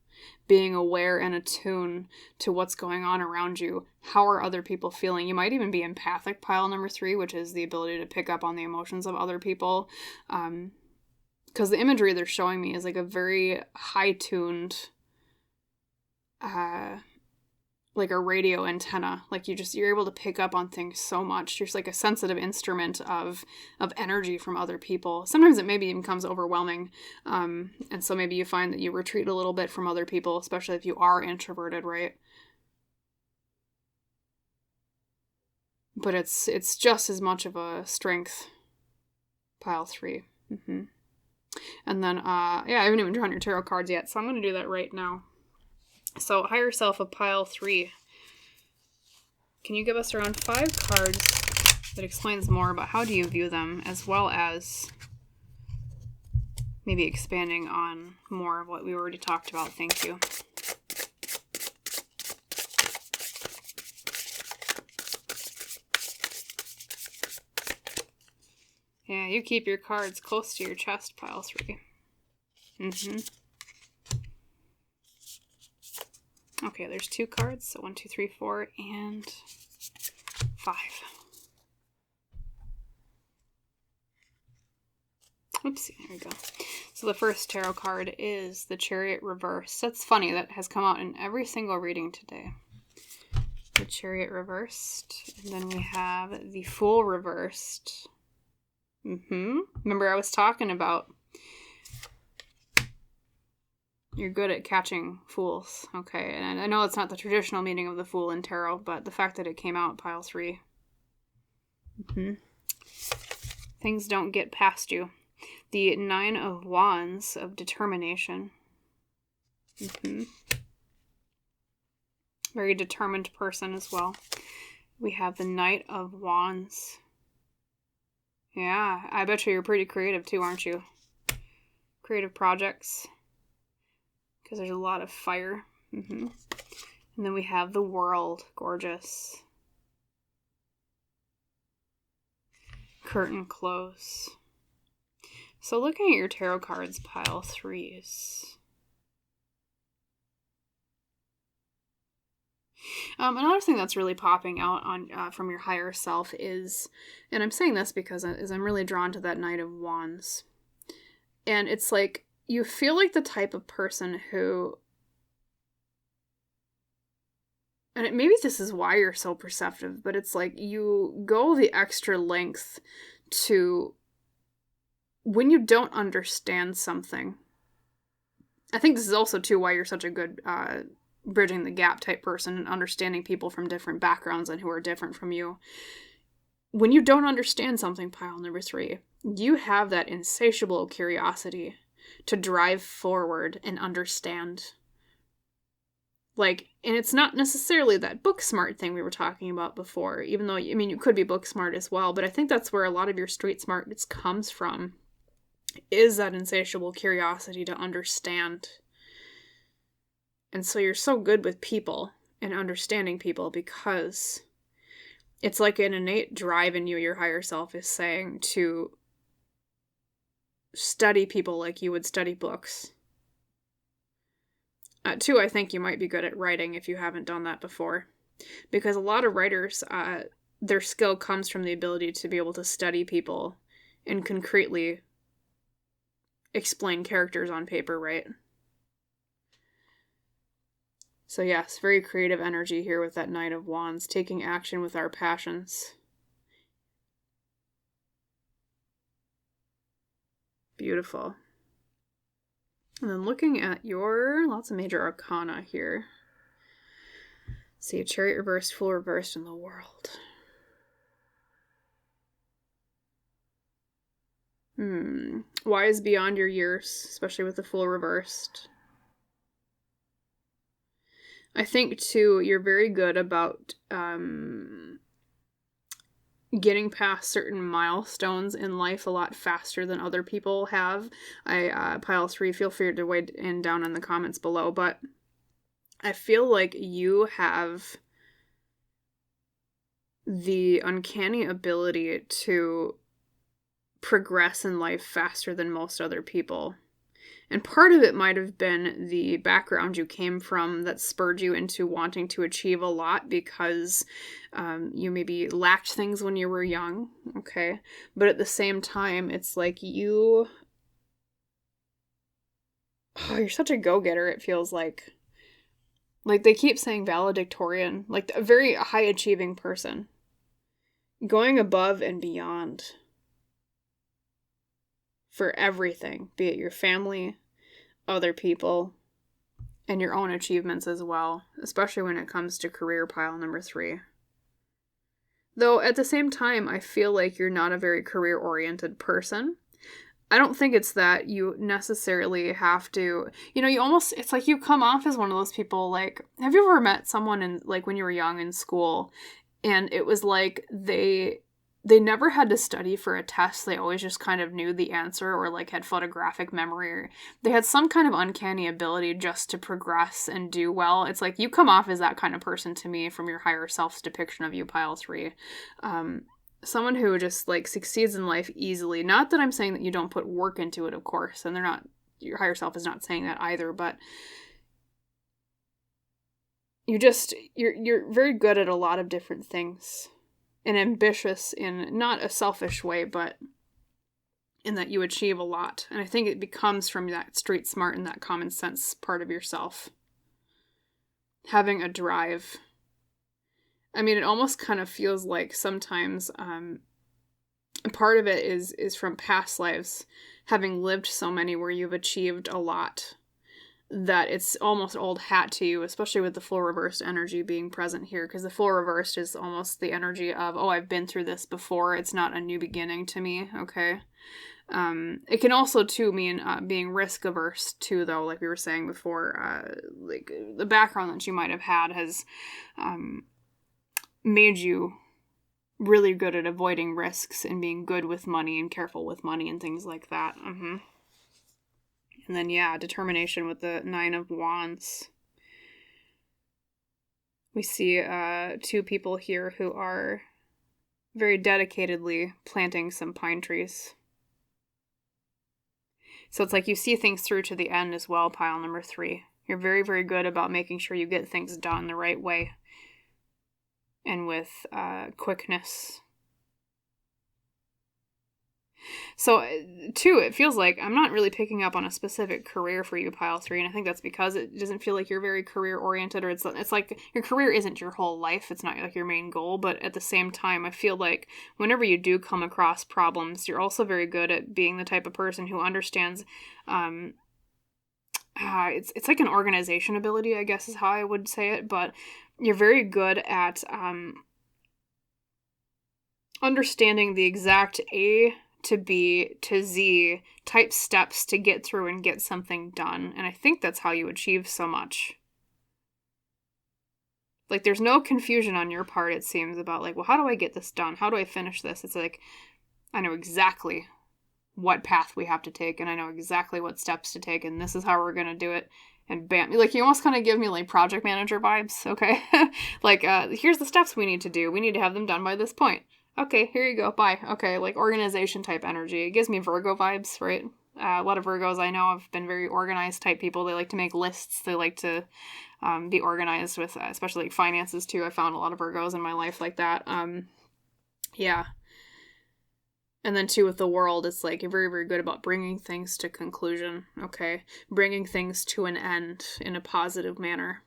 being aware and attuned to what's going on around you. How are other people feeling? You might even be empathic, pile number 3, which is the ability to pick up on the emotions of other people. Because the imagery they're showing me is like a very high-tuned, like a radio antenna. Like you're able to pick up on things so much. You're just like a sensitive instrument of energy from other people. Sometimes it maybe even becomes overwhelming. And so maybe you find that you retreat a little bit from other people, especially if you are introverted, right? But it's just as much of a strength, pile 3. Mm-hmm. And then, I haven't even drawn your tarot cards yet, so I'm going to do that right now. So, higher self of pile 3. Can you give us around 5 cards that explains more about how do you view them, as well as maybe expanding on more of what we already talked about? Thank you. Yeah, you keep your cards close to your chest, pile 3. Mm-hmm. Okay, there's 2 cards, so 1, 2, 3, 4, and 5. Oopsie, there we go. So the first tarot card is the Chariot reverse. That's funny, that has come out in every single reading today. The Chariot reversed. And then we have the Fool reversed. Remember I was talking about you're good at catching fools. Okay, and I know it's not the traditional meaning of the Fool in tarot, but the fact that it came out pile 3. Things don't get past you. The 9 of Wands of determination. Very determined person as well. We have the Knight of Wands. Yeah, I bet you're pretty creative too, aren't you? Creative projects. Because there's a lot of fire. And then we have the World. Gorgeous. Curtain close. So looking at your tarot cards, pile 3s. Another thing that's really popping out on from your higher self is, and I'm saying this because I'm really drawn to that Knight of Wands. And it's like, you feel like the type of person who, and maybe this is why you're so perceptive, but it's like you go the extra length to, when you don't understand something. I think this is also too why you're such a good bridging the gap type person and understanding people from different backgrounds and who are different from you. When you don't understand something, pile number 3, you have that insatiable curiosity to drive forward and understand. Like, and it's not necessarily that book smart thing we were talking about before, even though, I mean, you could be book smart as well, but I think that's where a lot of your street smartness comes from, is that insatiable curiosity to understand. And so you're so good with people and understanding people because it's like an innate drive in you, your higher self is saying, to study people like you would study books. 2, I think you might be good at writing if you haven't done that before. Because a lot of writers, their skill comes from the ability to be able to study people and concretely explain characters on paper, right? So yes, very creative energy here with that Knight of Wands, taking action with our passions. Beautiful. And then looking at your, lots of major arcana here. See, a Chariot reversed, Fool reversed, in the World. Wise beyond your years, especially with the Fool reversed. I think, too, you're very good about getting past certain milestones in life a lot faster than other people have. Pile 3, feel free to weigh in down in the comments below, but I feel like you have the uncanny ability to progress in life faster than most other people. And part of it might have been the background you came from that spurred you into wanting to achieve a lot because you maybe lacked things when you were young, okay? But at the same time, it's like you're such a go-getter, it feels like. Like they keep saying valedictorian, like a very high-achieving person. Going above and beyond for everything, be it your family, other people, and your own achievements as well, especially when it comes to career, pile number 3. Though at the same time, I feel like you're not a very career-oriented person. I don't think it's that you necessarily have to, it's like you come off as one of those people, like, have you ever met someone in, like, when you were young in school, and it was like they never had to study for a test. They always just kind of knew the answer or like had photographic memory. Or they had some kind of uncanny ability just to progress and do well. It's like you come off as that kind of person to me from your higher self's depiction of you, pile 3. Someone who just like succeeds in life easily. Not that I'm saying that you don't put work into it, of course. And your higher self is not saying that either. But you're very good at a lot of different things. And ambitious in not a selfish way, but and that you achieve a lot. And I think it becomes from that street smart and that common sense part of yourself. Having a drive. I mean, it almost kind of feels like sometimes part of it is from past lives, having lived so many where you've achieved a lot, that it's almost old hat to you, especially with the full reversed energy being present here, because the full reversed is almost the energy of, oh, I've been through this before. It's not a new beginning to me, okay? It can also, too, mean being risk averse, too, though, like we were saying before. Like, the background that you might have had has made you really good at avoiding risks and being good with money and careful with money and things like that. And then, yeah, determination with the 9 of Wands. We see 2 people here who are very dedicatedly planting some pine trees. So it's like you see things through to the end as well, pile number 3. You're very, very good about making sure you get things done the right way and with quickness. So, too, it feels like I'm not really picking up on a specific career for you, pile 3, and I think that's because it doesn't feel like you're very career-oriented, or it's like your career isn't your whole life. It's not like your main goal, but at the same time, I feel like whenever you do come across problems, you're also very good at being the type of person who understands, it's like an organization ability, I guess is how I would say it, but you're very good at understanding the exact A to B to Z type steps to get through and get something done. And I think that's how you achieve so much. Like, there's no confusion on your part, it seems, about like, well, how do I get this done? How do I finish this? It's like, I know exactly what path we have to take, and I know exactly what steps to take, and this is how we're going to do it. And bam, like, you almost kind of give me like project manager vibes, okay? Like, here's the steps we need to do. We need to have them done by this point. Okay, here you go, bye. Okay, like organization type energy. It gives me Virgo vibes, right? A lot of Virgos I know have been very organized type people. They like to make lists. They like to be organized with, especially like finances too. I found a lot of Virgos in my life like that. Yeah. And then too with the world, it's like you're very, very good about bringing things to conclusion, okay? Bringing things to an end in a positive manner,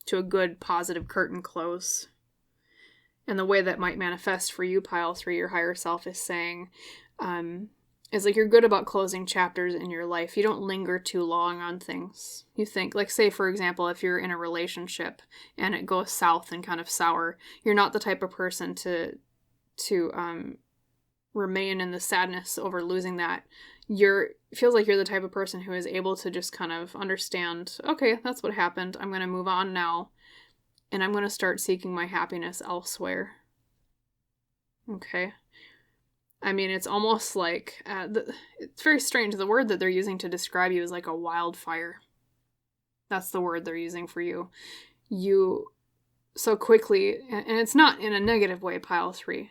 to a good, positive curtain close. And the way that might manifest for you, pile 3, your higher self is saying, is like you're good about closing chapters in your life. You don't linger too long on things. You think, like, say, for example, if you're in a relationship and it goes south and kind of sour, you're not the type of person to remain in the sadness over losing that. It feels like you're the type of person who is able to just kind of understand, okay, that's what happened. I'm going to move on now. And I'm going to start seeking my happiness elsewhere. Okay. I mean, it's almost like, it's very strange. The word that they're using to describe you is like a wildfire. That's the word they're using for you. You so quickly, and it's not in a negative way, pile 3.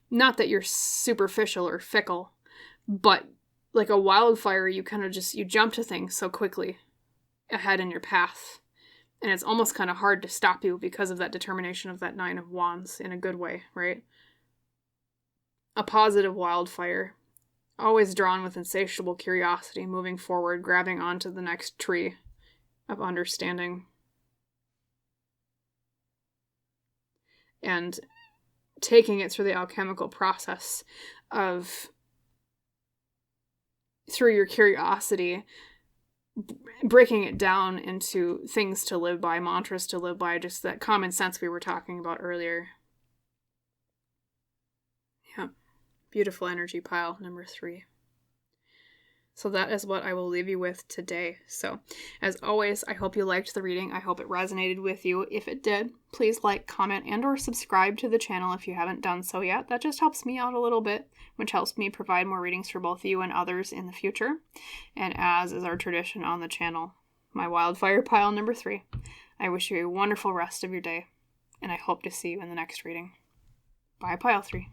Not that you're superficial or fickle, but like a wildfire, you kind of you jump to things so quickly ahead in your path. And it's almost kind of hard to stop you because of that determination of that 9 of Wands in a good way, right? A positive wildfire, always drawn with insatiable curiosity, moving forward, grabbing onto the next tree of understanding. And taking it through the alchemical process of, through your curiosity, breaking it down into things to live by, mantras to live by, just that common sense we were talking about earlier. Yeah. Beautiful energy, pile number 3. So that is what I will leave you with today. So, as always, I hope you liked the reading. I hope it resonated with you. If it did, please like, comment, and or subscribe to the channel if you haven't done so yet. That just helps me out a little bit, which helps me provide more readings for both you and others in the future. And as is our tradition on the channel, my wildfire pile number 3, I wish you a wonderful rest of your day, and I hope to see you in the next reading. Bye, pile 3.